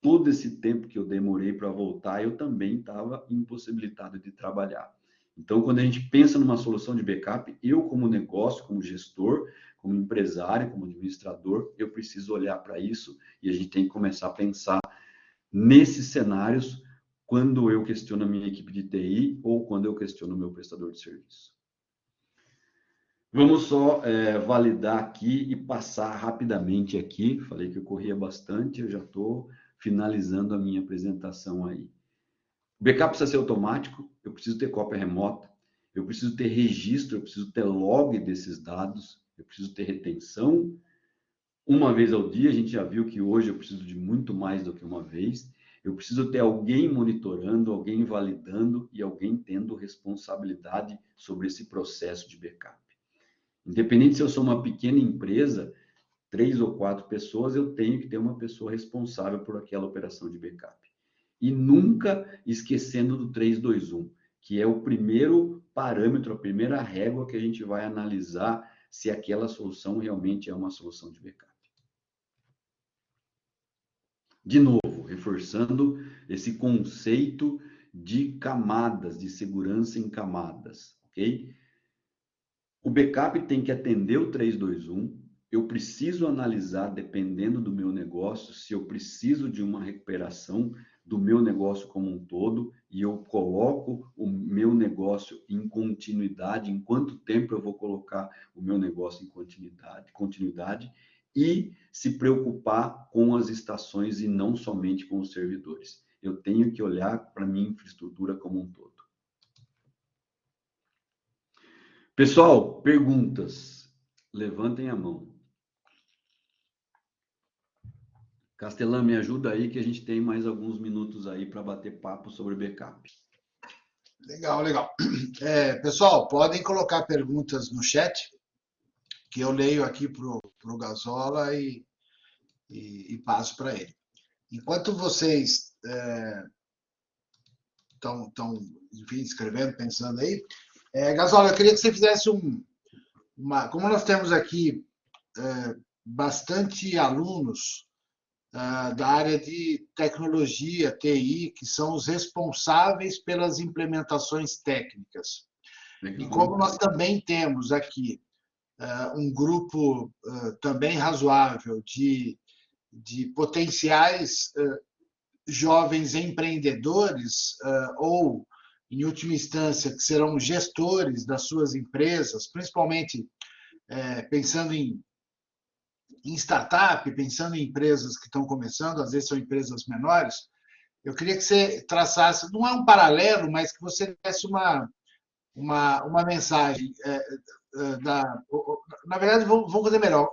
Todo esse tempo que eu demorei para voltar, eu também estava impossibilitado de trabalhar. Então, quando a gente pensa numa solução de backup, eu como negócio, como gestor, como empresário, como administrador, eu preciso olhar para isso e a gente tem que começar a pensar nesses cenários quando eu questiono a minha equipe de TI ou quando eu questiono o meu prestador de serviço. Vamos só validar aqui e passar rapidamente aqui. Falei que eu corria bastante, eu já estou finalizando a minha apresentação aí. O backup precisa ser automático, eu preciso ter cópia remota, eu preciso ter registro, eu preciso ter log desses dados, eu preciso ter retenção. Uma vez ao dia, a gente já viu que hoje eu preciso de muito mais do que uma vez. Eu preciso ter alguém monitorando, alguém validando e alguém tendo responsabilidade sobre esse processo de backup. Independente se eu sou uma pequena empresa, 3 ou 4 pessoas, eu tenho que ter uma pessoa responsável por aquela operação de backup. E nunca esquecendo do 3-2-1, que é o primeiro parâmetro, a primeira régua que a gente vai analisar se aquela solução realmente é uma solução de backup. De novo, reforçando esse conceito de camadas, de segurança em camadas, ok? O backup tem que atender o 3-2-1. Eu preciso analisar, dependendo do meu negócio, se eu preciso de uma recuperação do meu negócio como um todo, e eu coloco o meu negócio em continuidade, em quanto tempo eu vou colocar o meu negócio em continuidade, e se preocupar com as estações e não somente com os servidores. Eu tenho que olhar para a minha infraestrutura como um todo. Pessoal, perguntas? Levantem a mão. Castelã, me ajuda aí que a gente tem mais alguns minutos aí para bater papo sobre backup. Legal, legal. Pessoal, podem colocar perguntas no chat, que eu leio aqui para o Gazola e passo para ele. Enquanto vocês estão, enfim, escrevendo, pensando aí, Gazola, eu queria que você fizesse como nós temos aqui bastante alunos da área de tecnologia, TI, que são os responsáveis pelas implementações técnicas. Legal. E como nós também temos aqui um grupo também razoável de potenciais jovens empreendedores ou, em última instância, que serão gestores das suas empresas, principalmente pensando em startup, pensando em empresas que estão começando, às vezes são empresas menores, eu queria que você traçasse, não é um paralelo, mas que você desse uma mensagem. Na verdade, vamos fazer melhor.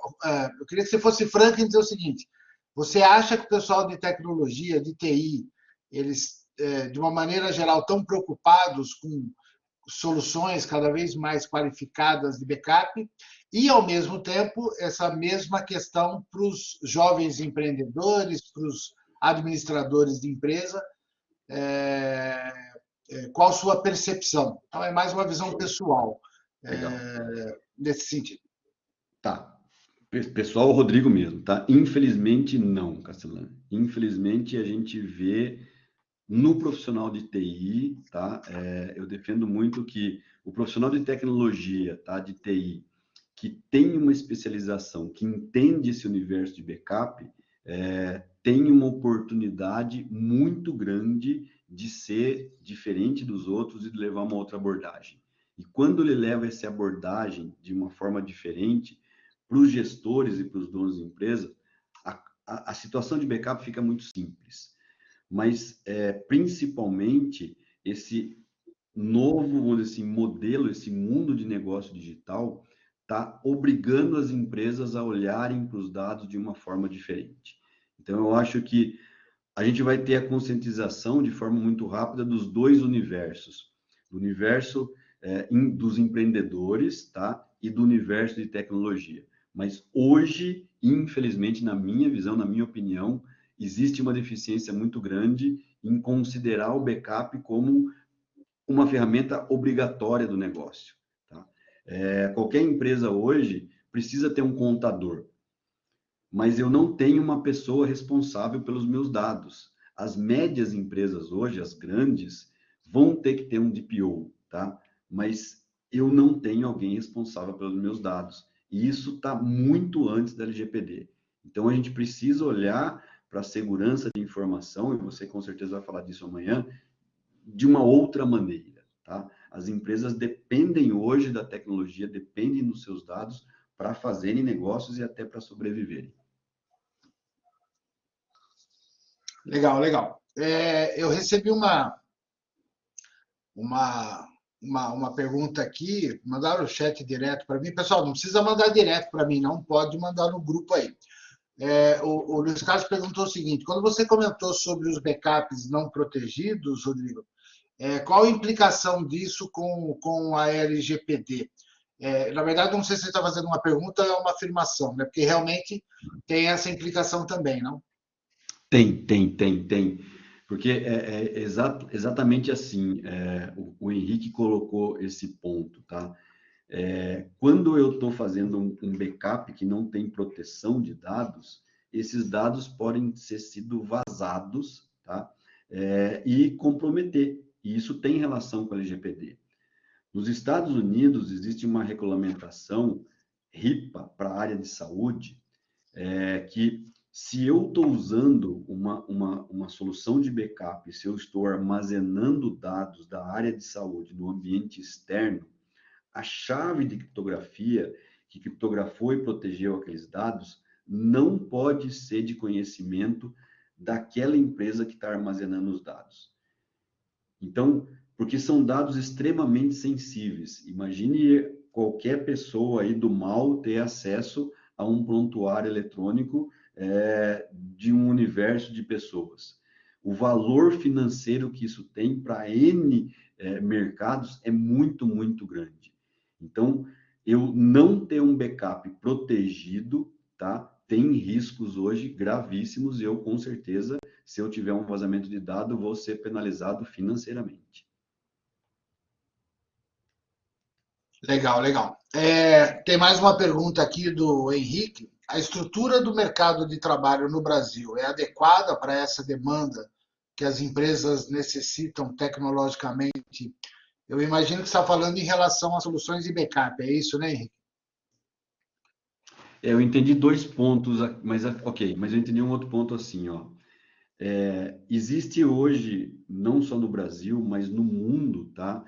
Eu queria que você fosse franco e dizer o seguinte: você acha que o pessoal de tecnologia, de TI, eles, de uma maneira geral, estão preocupados com soluções cada vez mais qualificadas de backup e, ao mesmo tempo, essa mesma questão para os jovens empreendedores, para os administradores de empresa, qual a sua percepção? Então, é mais uma visão pessoal nesse sentido. Tá. Pessoal, o Rodrigo mesmo, tá? Infelizmente, não, Castelã. Infelizmente, a gente vê no profissional de TI, tá? Eu defendo muito que o profissional de tecnologia, tá? De TI, que tem uma especialização, que entende esse universo de backup, tem uma oportunidade muito grande de ser diferente dos outros e de levar uma outra abordagem. E quando ele leva essa abordagem de uma forma diferente, para os gestores e para os donos de empresa, a situação de backup fica muito simples. Mas, principalmente, esse novo, vamos dizer assim, modelo, esse mundo de negócio digital, está obrigando as empresas a olharem para os dados de uma forma diferente. Então, eu acho que a gente vai ter a conscientização de forma muito rápida dos dois universos. Do universo dos empreendedores, tá? E do universo de tecnologia. Mas hoje, infelizmente, na minha visão, na minha opinião, existe uma deficiência muito grande em considerar o backup como uma ferramenta obrigatória do negócio. Tá? Qualquer empresa hoje precisa ter um contador, mas eu não tenho uma pessoa responsável pelos meus dados. As médias empresas hoje, as grandes, vão ter que ter um DPO, tá? Mas eu não tenho alguém responsável pelos meus dados. E isso está muito antes da LGPD. Então, a gente precisa olhar para a segurança de informação, e você com certeza vai falar disso amanhã, de uma outra maneira, tá? As empresas dependem hoje da tecnologia, dependem dos seus dados para fazerem negócios e até para sobreviverem. Legal, legal. Eu recebi uma pergunta aqui, mandaram o chat direto para mim. Pessoal, não precisa mandar direto para mim, não, pode mandar no grupo aí. O Luiz Carlos perguntou o seguinte: quando você comentou sobre os backups não protegidos, Rodrigo, qual a implicação disso com a LGPD? Na verdade, não sei se você está fazendo uma pergunta ou uma afirmação, né? Porque realmente tem essa implicação também, não? Tem. Porque exatamente assim, o Henrique colocou esse ponto, tá? Quando eu estou fazendo um backup que não tem proteção de dados, esses dados podem ter sido vazados, tá? E comprometer. E isso tem relação com a LGPD. Nos Estados Unidos, existe uma regulamentação HIPAA para a área de saúde, que se eu estou usando uma solução de backup, se eu estou armazenando dados da área de saúde no ambiente externo, a chave de criptografia que criptografou e protegeu aqueles dados não pode ser de conhecimento daquela empresa que está armazenando os dados. Então, porque são dados extremamente sensíveis. Imagine qualquer pessoa aí do mal ter acesso a um prontuário eletrônico de um universo de pessoas. O valor financeiro que isso tem para N mercados é muito, muito grande. Então, eu não ter um backup protegido, tá? Tem riscos hoje gravíssimos e eu, com certeza, se eu tiver um vazamento de dados, vou ser penalizado financeiramente. Legal. Tem mais uma pergunta aqui do Henrique. a estrutura do mercado de trabalho no Brasil é adequada para essa demanda que as empresas necessitam tecnologicamente? Eu imagino que você está falando em relação a soluções de backup, é isso, né, Henrique? Eu entendi 2 pontos, mas ok, mas eu entendi um outro ponto assim, ó. Existe hoje, não só no Brasil, mas no mundo, tá?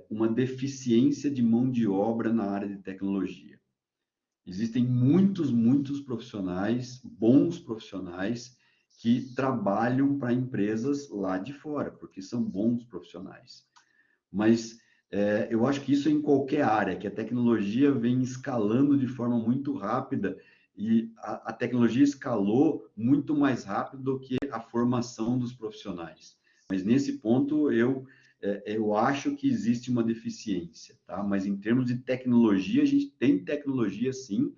Uma deficiência de mão de obra na área de tecnologia. Existem muitos profissionais, bons profissionais, que trabalham para empresas lá de fora, porque são bons profissionais. Mas eu acho que isso é em qualquer área, que a tecnologia vem escalando de forma muito rápida e a tecnologia escalou muito mais rápido do que a formação dos profissionais. Mas nesse ponto eu acho que existe uma deficiência, tá? Mas em termos de tecnologia, a gente tem tecnologia sim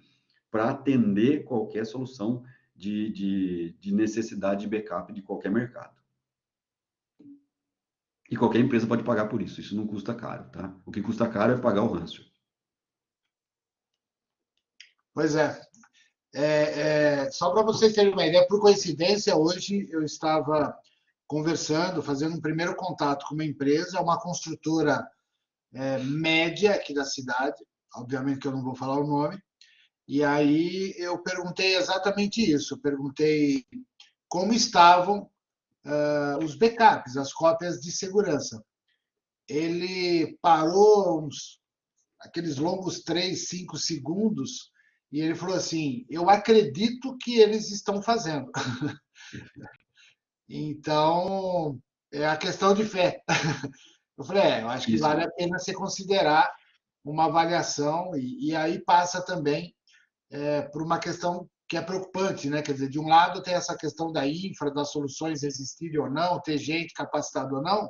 para atender qualquer solução de necessidade de backup de qualquer mercado. E qualquer empresa pode pagar por isso. Isso não custa caro, tá? O que custa caro é pagar o ranço. Pois é. Só para vocês terem uma ideia, por coincidência, hoje eu estava conversando, fazendo um primeiro contato com uma empresa, uma construtora média aqui da cidade, obviamente que eu não vou falar o nome, e aí eu perguntei exatamente isso, eu perguntei como estavam os backups, as cópias de segurança. Ele parou aqueles longos 3, 5 segundos e ele falou assim: eu acredito que eles estão fazendo. Então, é a questão de fé. Eu falei, eu acho que Isso. vale a pena você considerar uma avaliação, e aí passa também por uma questão que é preocupante, né? Quer dizer, de um lado tem essa questão da infra, das soluções existirem ou não, ter gente capacitada ou não,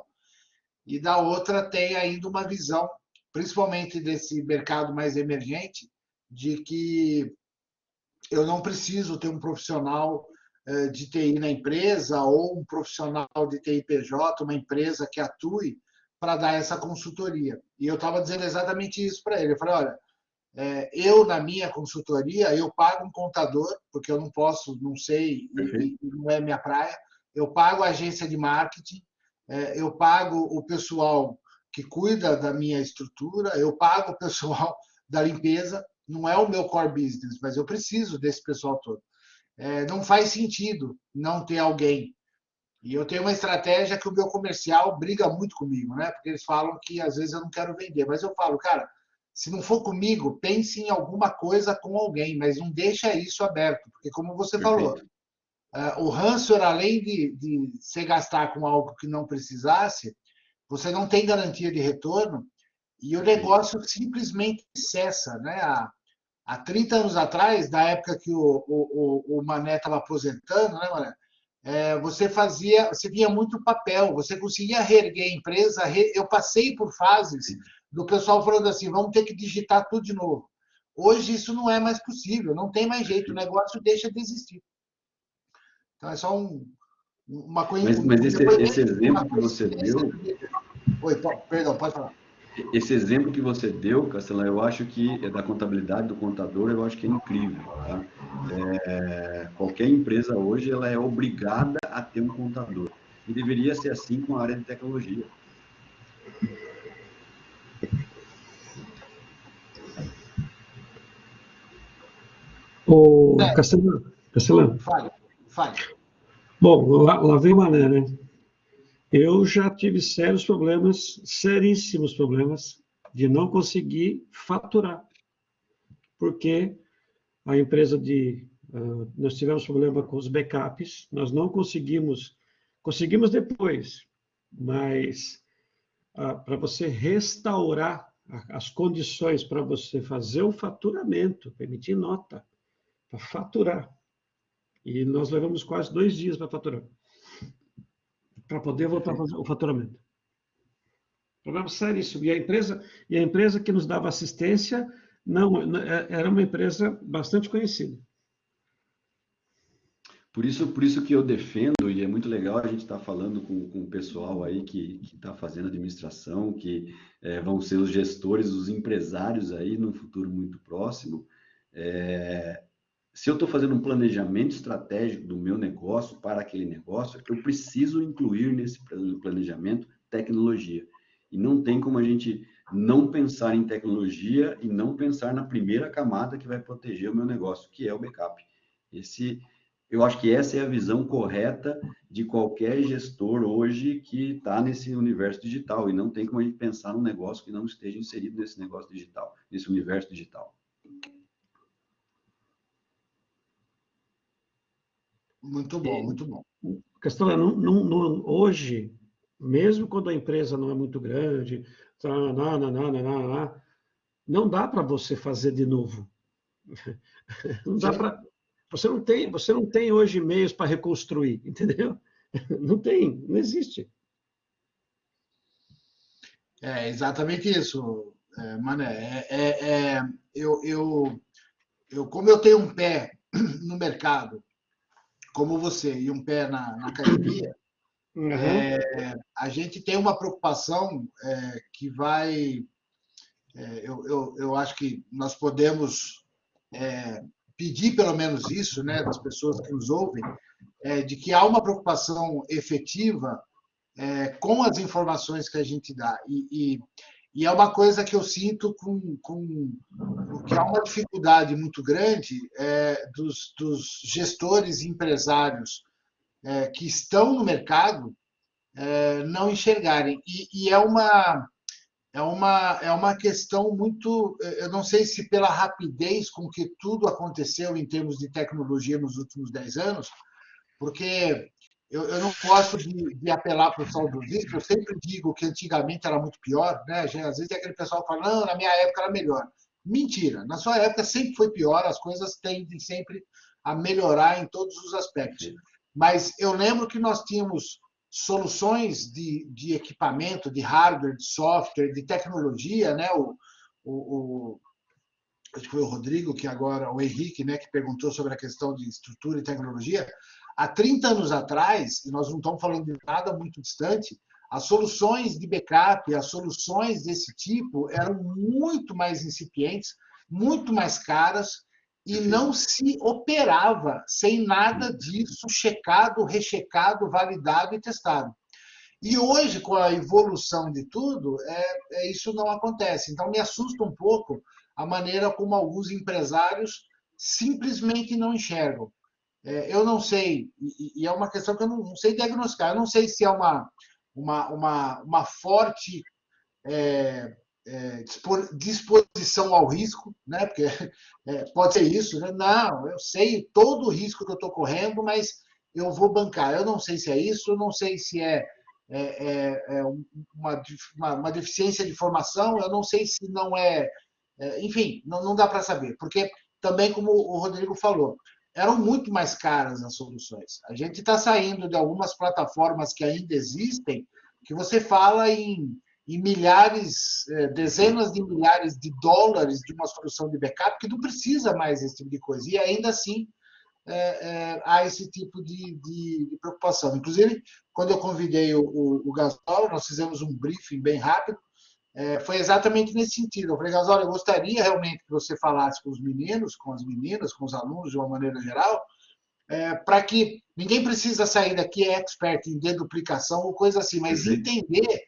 e da outra tem ainda uma visão, principalmente desse mercado mais emergente, de que eu não preciso ter um profissional de TI na empresa ou um profissional de TI PJ, uma empresa que atue para dar essa consultoria. E eu estava dizendo exatamente isso para ele. Eu falei, olha, eu na minha consultoria, eu pago um contador, porque eu não posso, não sei, e não é minha praia, eu pago a agência de marketing, eu pago o pessoal que cuida da minha estrutura, eu pago o pessoal da limpeza, não é o meu core business, mas eu preciso desse pessoal todo. Não faz sentido não ter alguém. E eu tenho uma estratégia que o meu comercial briga muito comigo, né? Porque eles falam que às vezes eu não quero vender, mas eu falo, cara, se não for comigo, pense em alguma coisa com alguém, mas não deixa isso aberto, porque como você falou, Perfeito. o ransomware, além de se gastar com algo que não precisasse, você não tem garantia de retorno e o Perfeito. negócio simplesmente cessa, né? Há 30 anos atrás, da época que o Mané estava aposentando, né, Mané? Você via muito papel, você conseguia reerguer a empresa. Eu passei por fases do pessoal falando assim: vamos ter que digitar tudo de novo. Hoje isso não é mais possível, não tem mais jeito, o negócio deixa de existir. Então é só uma coisa. Mas esse Uma exemplo que você coincidência. deu, Oi, perdão, pode falar. esse exemplo que você deu, Castelão, eu acho que é da contabilidade do contador, eu acho que é incrível, tá? Qualquer empresa hoje ela é obrigada a ter um contador. E deveria ser assim com a área de tecnologia. Castelão. Fale. Bom, lá vem Mané, né? Eu já tive sérios problemas, seríssimos problemas, de não conseguir faturar, porque a empresa nós tivemos problema com os backups, nós não conseguimos depois, mas para você restaurar as condições para você fazer o faturamento, emitir nota, para faturar. E nós levamos quase 2 dias para faturar, para poder voltar a fazer o faturamento. Problema seríssimo. E a empresa que nos dava assistência era uma empresa bastante conhecida. Por isso que eu defendo, e é muito legal a gente estar falando com o pessoal aí que está fazendo administração, que vão ser os gestores, os empresários aí no futuro muito próximo, se eu estou fazendo um planejamento estratégico do meu negócio para aquele negócio, eu preciso incluir nesse planejamento tecnologia. E não tem como a gente não pensar em tecnologia e não pensar na primeira camada que vai proteger o meu negócio, que é o backup. Eu acho que essa é a visão correta de qualquer gestor hoje que está nesse universo digital. E não tem como a gente pensar num negócio que não esteja inserido nesse negócio digital, nesse universo digital. Muito bom, muito bom. A questão é, hoje, mesmo quando a empresa não é muito grande, não dá para você fazer de novo. Não dá para. Você não tem hoje meios para reconstruir, entendeu? Não tem, não existe. É exatamente isso, Mané. Como eu tenho um pé no mercado, como você, e um pé na academia, a gente tem uma preocupação que vai. Eu acho que nós podemos pedir pelo menos isso, né, das pessoas que nos ouvem, de que há uma preocupação efetiva com as informações que a gente dá. E é uma coisa que eu sinto que há uma dificuldade muito grande dos gestores e empresários que estão no mercado não enxergarem. E é uma questão muito. Eu não sei se pela rapidez com que tudo aconteceu em termos de tecnologia nos últimos 10 anos, porque eu não gosto de apelar para o saudosismo, eu sempre digo que antigamente era muito pior, né? Às vezes tem aquele pessoal que fala, não, na minha época era melhor. Mentira, na sua época sempre foi pior, as coisas tendem sempre a melhorar em todos os aspectos. Mas eu lembro que nós tínhamos soluções de equipamento, de hardware, de software, de tecnologia, né? Acho que foi o Rodrigo, que agora, o Henrique, né, que perguntou sobre a questão de estrutura e tecnologia. Há 30 anos atrás, e nós não estamos falando de nada muito distante, as soluções de backup, as soluções desse tipo eram muito mais incipientes, muito mais caras, e não se operava sem nada disso checado, rechecado, validado e testado. E hoje, com a evolução de tudo, isso não acontece. Então, me assusta um pouco a maneira como alguns empresários simplesmente não enxergam. Eu não sei, e é uma questão que eu não sei diagnosticar, eu não sei se é uma forte disposição ao risco, né? Porque pode ser isso, né? Não, eu sei todo o risco que eu estou correndo, mas eu vou bancar. Eu não sei se é isso, eu não sei se é uma deficiência de formação, eu não sei se não enfim, não dá para saber, porque também, como o Rodrigo falou, eram muito mais caras as soluções. A gente está saindo de algumas plataformas que ainda existem, que você fala em milhares, dezenas de milhares de dólares de uma solução de backup, que não precisa mais desse tipo de coisa. E ainda assim, há esse tipo de preocupação. Inclusive, quando eu convidei o Gasol, nós fizemos um briefing bem rápido, foi exatamente nesse sentido. Eu falei, Gasol, eu gostaria realmente que você falasse com os meninos, com as meninas, com os alunos de uma maneira geral, para que ninguém precisa sair daqui expert em deduplicação ou coisa assim, mas entender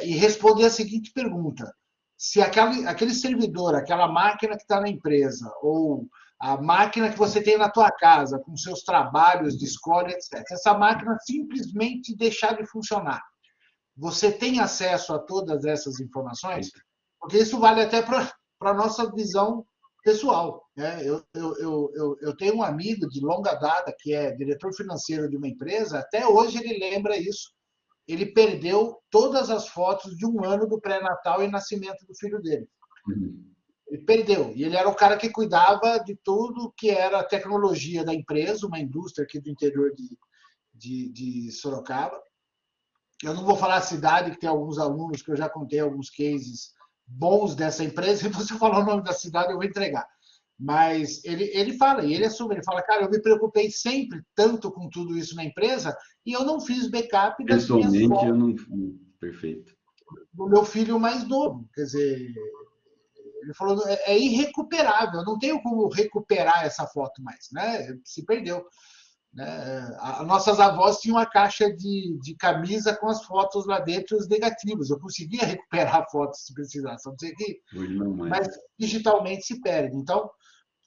e responder a seguinte pergunta: se aquele servidor, aquela máquina que está na empresa, ou a máquina que você tem na tua casa, com seus trabalhos de escola, etc., essa máquina simplesmente deixar de funcionar, você tem acesso a todas essas informações? Porque isso vale até para a nossa visão pessoal. Né? Eu tenho um amigo de longa data que é diretor financeiro de uma empresa, até hoje ele lembra isso. Ele perdeu todas as fotos de um ano do pré-natal e nascimento do filho dele. Ele perdeu. E ele era o cara que cuidava de tudo que era a tecnologia da empresa, uma indústria aqui do interior de Sorocaba. Eu não vou falar a cidade, que tem alguns alunos que eu já contei alguns cases bons dessa empresa. Se você falar o nome da cidade, eu vou entregar. Mas ele fala, e ele assume, ele fala, cara, eu me preocupei sempre tanto com tudo isso na empresa e eu não fiz backup das minhas fotos. Pessoalmente, eu não... Perfeito. Do meu filho mais novo. Quer dizer, ele falou, é irrecuperável, eu não tenho como recuperar essa foto mais, né? Se perdeu. Né? Nossas avós tinham uma caixa de camisa com as fotos lá dentro e os negativos. Eu conseguia recuperar fotos se precisasse, não sei que, mas digitalmente se perde. Então,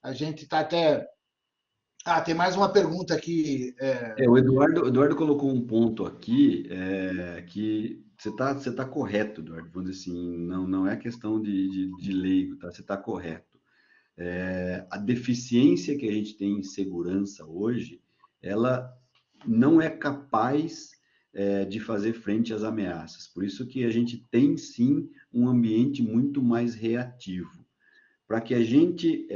a gente está até... tem mais uma pergunta aqui. O Eduardo colocou um ponto aqui que você tá correto, Eduardo. Vamos dizer assim, não é questão de leigo, tá? Você está correto. A deficiência que a gente tem em segurança hoje, ela não é capaz de fazer frente às ameaças. Por isso que a gente tem, sim, um ambiente muito mais reativo. Para que a gente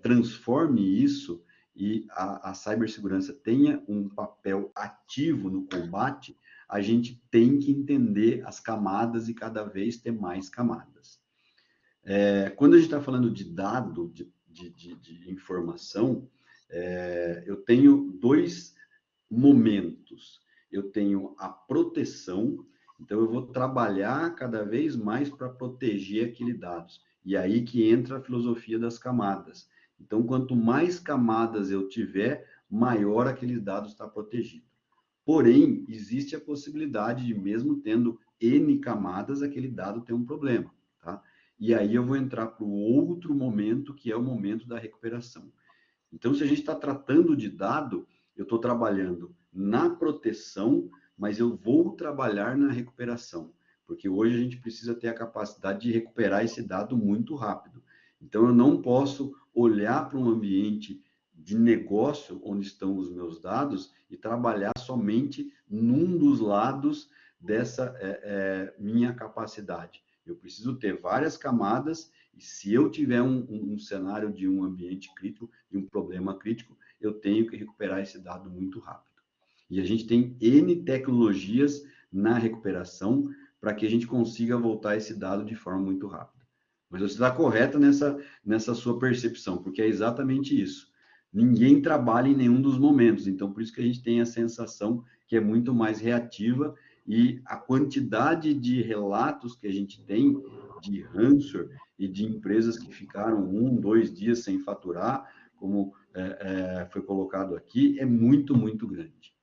transforme isso e a cibersegurança tenha um papel ativo no combate, a gente tem que entender as camadas e cada vez ter mais camadas. Quando a gente está falando de dado, de informação, eu tenho dois momentos. Eu tenho a proteção, então eu vou trabalhar cada vez mais para proteger aqueles dados. E aí que entra a filosofia das camadas. Então, quanto mais camadas eu tiver, maior aqueles dados está protegido. Porém, existe a possibilidade de, mesmo tendo N camadas, aquele dado ter um problema, tá? E aí eu vou entrar para o outro momento, que é o momento da recuperação. Então, se a gente está tratando de dado, eu estou trabalhando na proteção, mas eu vou trabalhar na recuperação, porque hoje a gente precisa ter a capacidade de recuperar esse dado muito rápido. Então, eu não posso olhar para um ambiente de negócio onde estão os meus dados e trabalhar somente num dos lados dessa minha capacidade. Eu preciso ter várias camadas e se eu tiver um cenário de um ambiente crítico, de um problema crítico, eu tenho que recuperar esse dado muito rápido. E a gente tem N tecnologias na recuperação para que a gente consiga voltar esse dado de forma muito rápida. Mas você está correta nessa sua percepção, porque é exatamente isso. Ninguém trabalha em nenhum dos momentos, então por isso que a gente tem a sensação que é muito mais reativa e a quantidade de relatos que a gente tem de ransomware e de empresas que ficaram 1, 2 dias sem faturar, como foi colocado aqui, é muito, muito grande.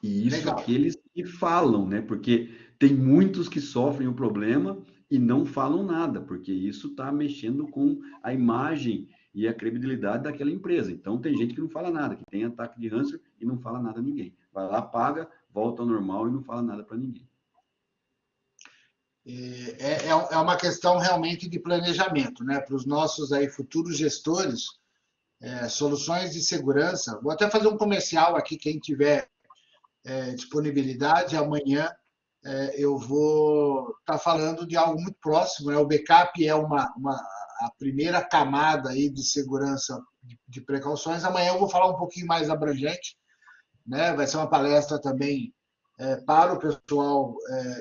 E isso Legal. Aqueles que falam, né? Porque tem muitos que sofrem o problema e não falam nada, porque isso está mexendo com a imagem e a credibilidade daquela empresa. Então, tem gente que não fala nada, que tem ataque de ransomware e não fala nada a ninguém. Vai lá, paga, volta ao normal e não fala nada para ninguém. É uma questão realmente de planejamento, né? Para os nossos aí futuros gestores, soluções de segurança. Vou até fazer um comercial aqui, quem tiver disponibilidade, amanhã eu vou estar falando de algo muito próximo, né? O backup é a primeira camada aí de segurança de precauções. Amanhã eu vou falar um pouquinho mais abrangente, né? Vai ser uma palestra também para o pessoal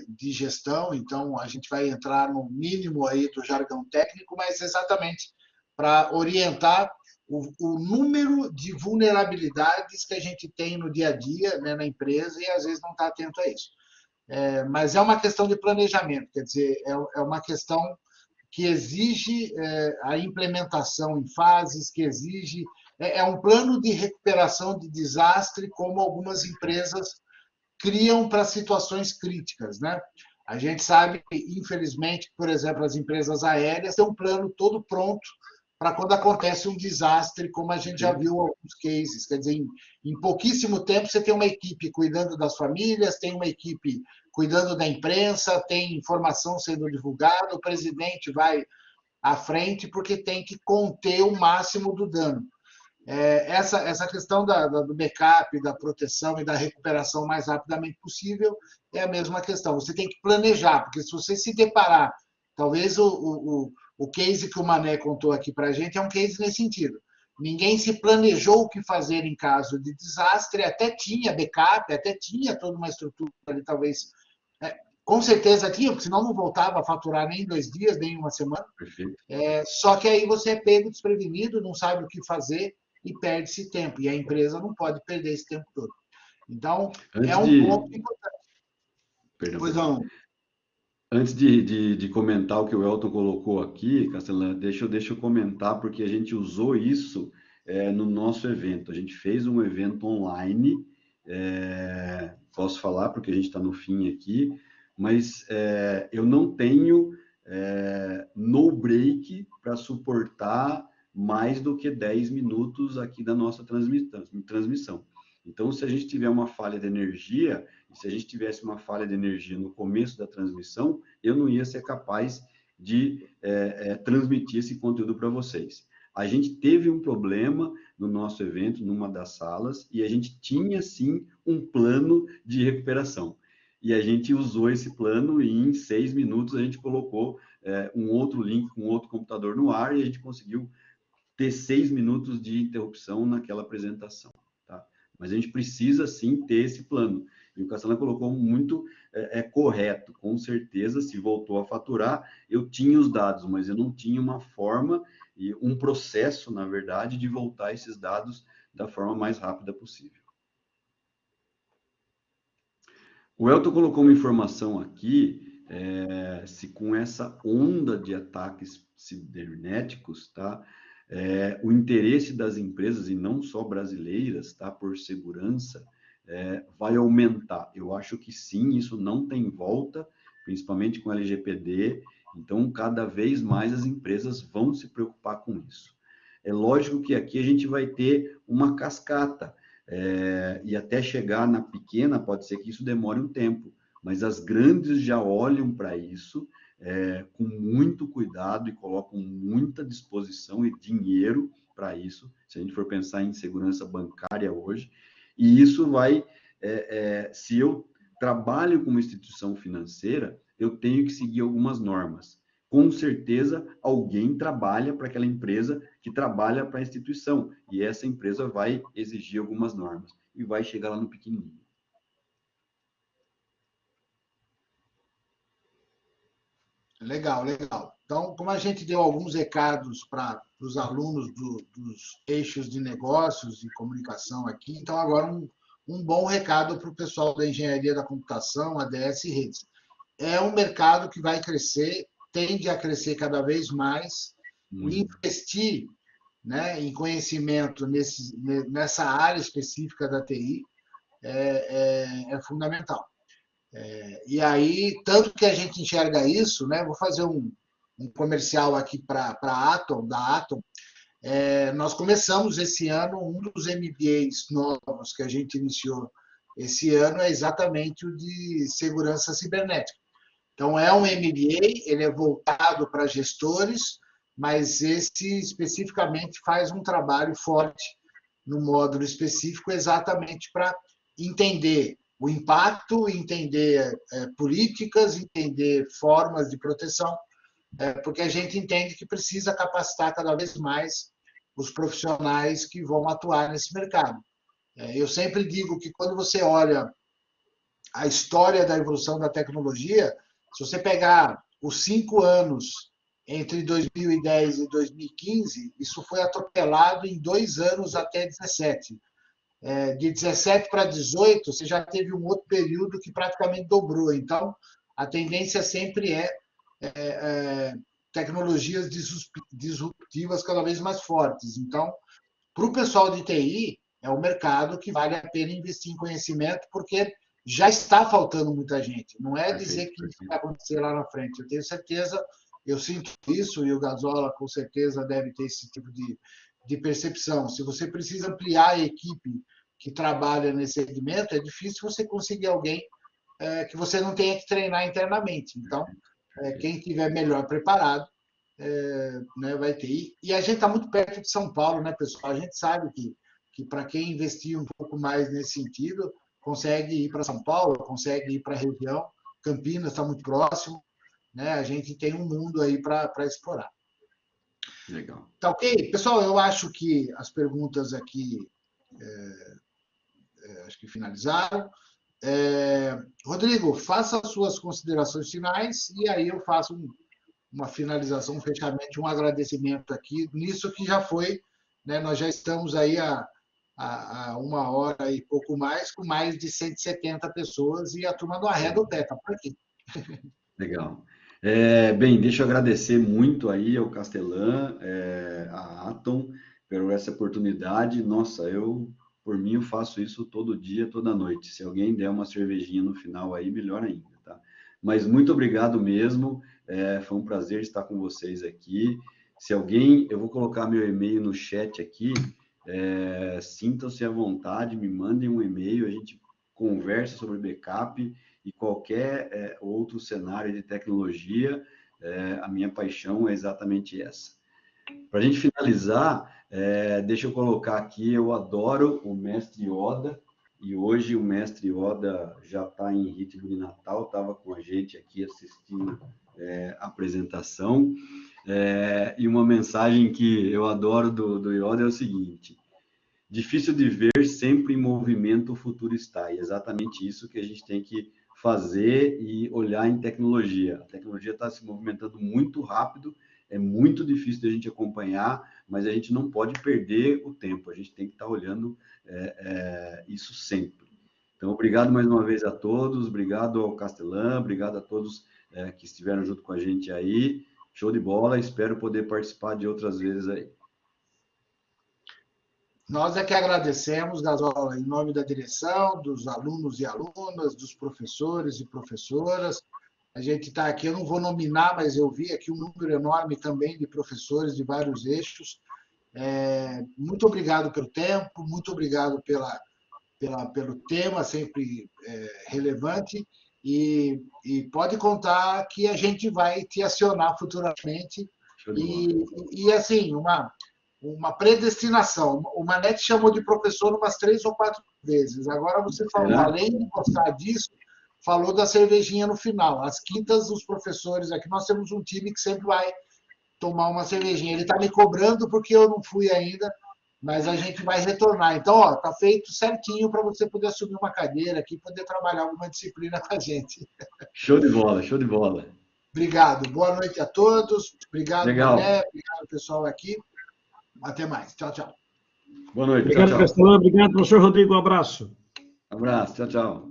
de gestão, então a gente vai entrar no mínimo aí do jargão técnico, mas exatamente para orientar o número de vulnerabilidades que a gente tem no dia a dia, né, na empresa e às vezes não está atento a isso. Mas é uma questão de planejamento, quer dizer, é uma questão que exige a implementação em fases, que exige... É um plano de recuperação de desastre, como algumas empresas criam para situações críticas, né? A gente sabe, infelizmente, por exemplo, as empresas aéreas têm um plano todo pronto para quando acontece um desastre, como a gente já viu alguns cases. Quer dizer, em pouquíssimo tempo você tem uma equipe cuidando das famílias, tem uma equipe cuidando da imprensa, tem informação sendo divulgada, o presidente vai à frente porque tem que conter o máximo do dano. Essa questão do backup, da proteção e da recuperação o mais rapidamente possível é a mesma questão. Você tem que planejar, porque se você se deparar, talvez o case que o Mané contou aqui para a gente é um case nesse sentido. Ninguém se planejou o que fazer em caso de desastre, até tinha backup, até tinha toda uma estrutura ali, talvez, com certeza tinha, porque senão não voltava a faturar nem 2 dias, nem 1 semana. Perfeito. Só que aí você é pego desprevenido, não sabe o que fazer, e perde-se tempo. E a empresa não pode perder esse tempo todo. Então, ponto importante. Perdão. Pois não. Antes de comentar o que o Elton colocou aqui, Castelã, deixa eu comentar, porque a gente usou isso no nosso evento. A gente fez um evento online, posso falar porque a gente está no fim aqui, mas eu não tenho no break para suportar mais do que 10 minutos aqui da nossa transmissão. Então, se a gente tiver uma falha de energia, e se a gente tivesse uma falha de energia no começo da transmissão, eu não ia ser capaz de transmitir esse conteúdo para vocês. A gente teve um problema no nosso evento, numa das salas, e a gente tinha, sim, um plano de recuperação. E a gente usou esse plano e em 6 minutos a gente colocou um outro link com outro computador no ar e a gente conseguiu ter 6 minutos de interrupção naquela apresentação. Tá? Mas a gente precisa, sim, ter esse plano. E o Castelã colocou muito correto. Com certeza, se voltou a faturar, eu tinha os dados, mas eu não tinha uma forma e um processo, na verdade, de voltar esses dados da forma mais rápida possível. O Elton colocou uma informação aqui, se com essa onda de ataques cibernéticos, tá, o interesse das empresas, e não só brasileiras, tá, por segurança, vai aumentar. Eu acho que sim, isso não tem volta, principalmente com o LGPD, então cada vez mais as empresas vão se preocupar com isso. É lógico que aqui a gente vai ter uma cascata, e até chegar na pequena, pode ser que isso demore um tempo, mas as grandes já olham para isso com muito cuidado e colocam muita disposição e dinheiro para isso, se a gente for pensar em segurança bancária hoje, e isso vai, se eu trabalho com uma instituição financeira, eu tenho que seguir algumas normas. Com certeza, alguém trabalha para aquela empresa que trabalha para a instituição. E essa empresa vai exigir algumas normas. E vai chegar lá no pequenininho. Legal, legal. Então, como a gente deu alguns recados para os alunos dos eixos de negócios e comunicação aqui, então agora um bom recado para o pessoal da engenharia da computação, ADS e redes. É um mercado que vai crescer, tende a crescer cada vez mais, e investir, né, em conhecimento nessa área específica da TI é fundamental. E aí, tanto que a gente enxerga isso, né, vou fazer um comercial aqui para a Atom, da Atom. Nós começamos esse ano, um dos MBAs novos que a gente iniciou esse ano é exatamente o de segurança cibernética. Então, é um MBA, ele é voltado para gestores, mas esse especificamente faz um trabalho forte no módulo específico, exatamente para entender o impacto, entender políticas, entender formas de proteção, porque a gente entende que precisa capacitar cada vez mais os profissionais que vão atuar nesse mercado. Eu sempre digo que quando você olha a história da evolução da tecnologia, se você pegar os 5 anos entre 2010 e 2015, isso foi atropelado em 2 anos até 17. De 17 para 18, você já teve um outro período que praticamente dobrou. Então, a tendência sempre tecnologias disruptivas cada vez mais fortes. Então, para o pessoal de TI, é um mercado que vale a pena investir em conhecimento, porque já está faltando muita gente. Não é dizer que isso vai acontecer lá na frente. Eu tenho certeza, eu sinto isso, e o Gazola com certeza deve ter esse tipo de percepção. Se você precisa ampliar a equipe que trabalha nesse segmento, é difícil você conseguir alguém que você não tenha que treinar internamente. Então, quem estiver melhor preparado né, vai ter. E a gente está muito perto de São Paulo, né, pessoal? A gente sabe que para quem investir um pouco mais nesse sentido, consegue ir para São Paulo, consegue ir para a região. Campinas está muito próximo, né? A gente tem um mundo aí para explorar. Legal. Tá ok? Pessoal, eu acho que as perguntas aqui acho que finalizaram. Rodrigo, faça as suas considerações finais e aí eu faço uma finalização, um fechamento, um agradecimento aqui nisso que já foi, né? Nós já estamos aí a 1h e pouco mais, com mais de 170 pessoas e a turma do Arredo Pé, tá por aqui. Legal. Bem, deixa eu agradecer muito aí ao Castelã, a Atom, por essa oportunidade. Nossa, por mim, eu faço isso todo dia, toda noite. Se alguém der uma cervejinha no final aí, melhor ainda, tá? Mas muito obrigado mesmo. Foi um prazer estar com vocês aqui. Se alguém, eu vou colocar meu e-mail no chat aqui. Sintam-se à vontade, me mandem um e-mail, a gente conversa sobre backup e qualquer outro cenário de tecnologia. A minha paixão é exatamente essa. Para a gente finalizar, deixa eu colocar aqui, eu adoro o Mestre Yoda, e hoje o Mestre Yoda já está em ritmo de Natal, estava com a gente aqui assistindo a apresentação, e uma mensagem que eu adoro do Yoda é o seguinte: difícil de ver, sempre em movimento o futuro está, e é exatamente isso que a gente tem que fazer e olhar em tecnologia. A tecnologia está se movimentando muito rápido, é muito difícil de a gente acompanhar, mas a gente não pode perder o tempo, a gente tem que estar olhando isso sempre. Então, obrigado mais uma vez a todos, obrigado ao Castelã, obrigado a todos que estiveram junto com a gente aí. Show de bola, espero poder participar de outras vezes aí. Nós é que agradecemos, Gasola, em nome da direção, dos alunos e alunas, dos professores e professoras. A gente está aqui, eu não vou nominar, mas eu vi aqui um número enorme também de professores de vários eixos. Muito obrigado pelo tempo, muito obrigado pelo tema, sempre relevante. E pode contar que a gente vai te acionar futuramente. E assim, uma predestinação. O Manete chamou de professor umas 3 ou 4 vezes. Agora você falou, além de gostar disso, falou da cervejinha no final. Às quintas, os professores aqui, nós temos um time que sempre vai tomar uma cervejinha. Ele está me cobrando porque eu não fui ainda, mas a gente vai retornar. Então, está feito certinho para você poder assumir uma cadeira aqui, poder trabalhar alguma disciplina com a gente. Show de bola, show de bola. Obrigado. Boa noite a todos. Obrigado, Legal. Mané. Obrigado, pessoal aqui. Até mais. Tchau, tchau. Boa noite. Obrigado, tchau, tchau. Castelã. Obrigado, professor Rodrigo. Um abraço. Um abraço. Tchau, tchau.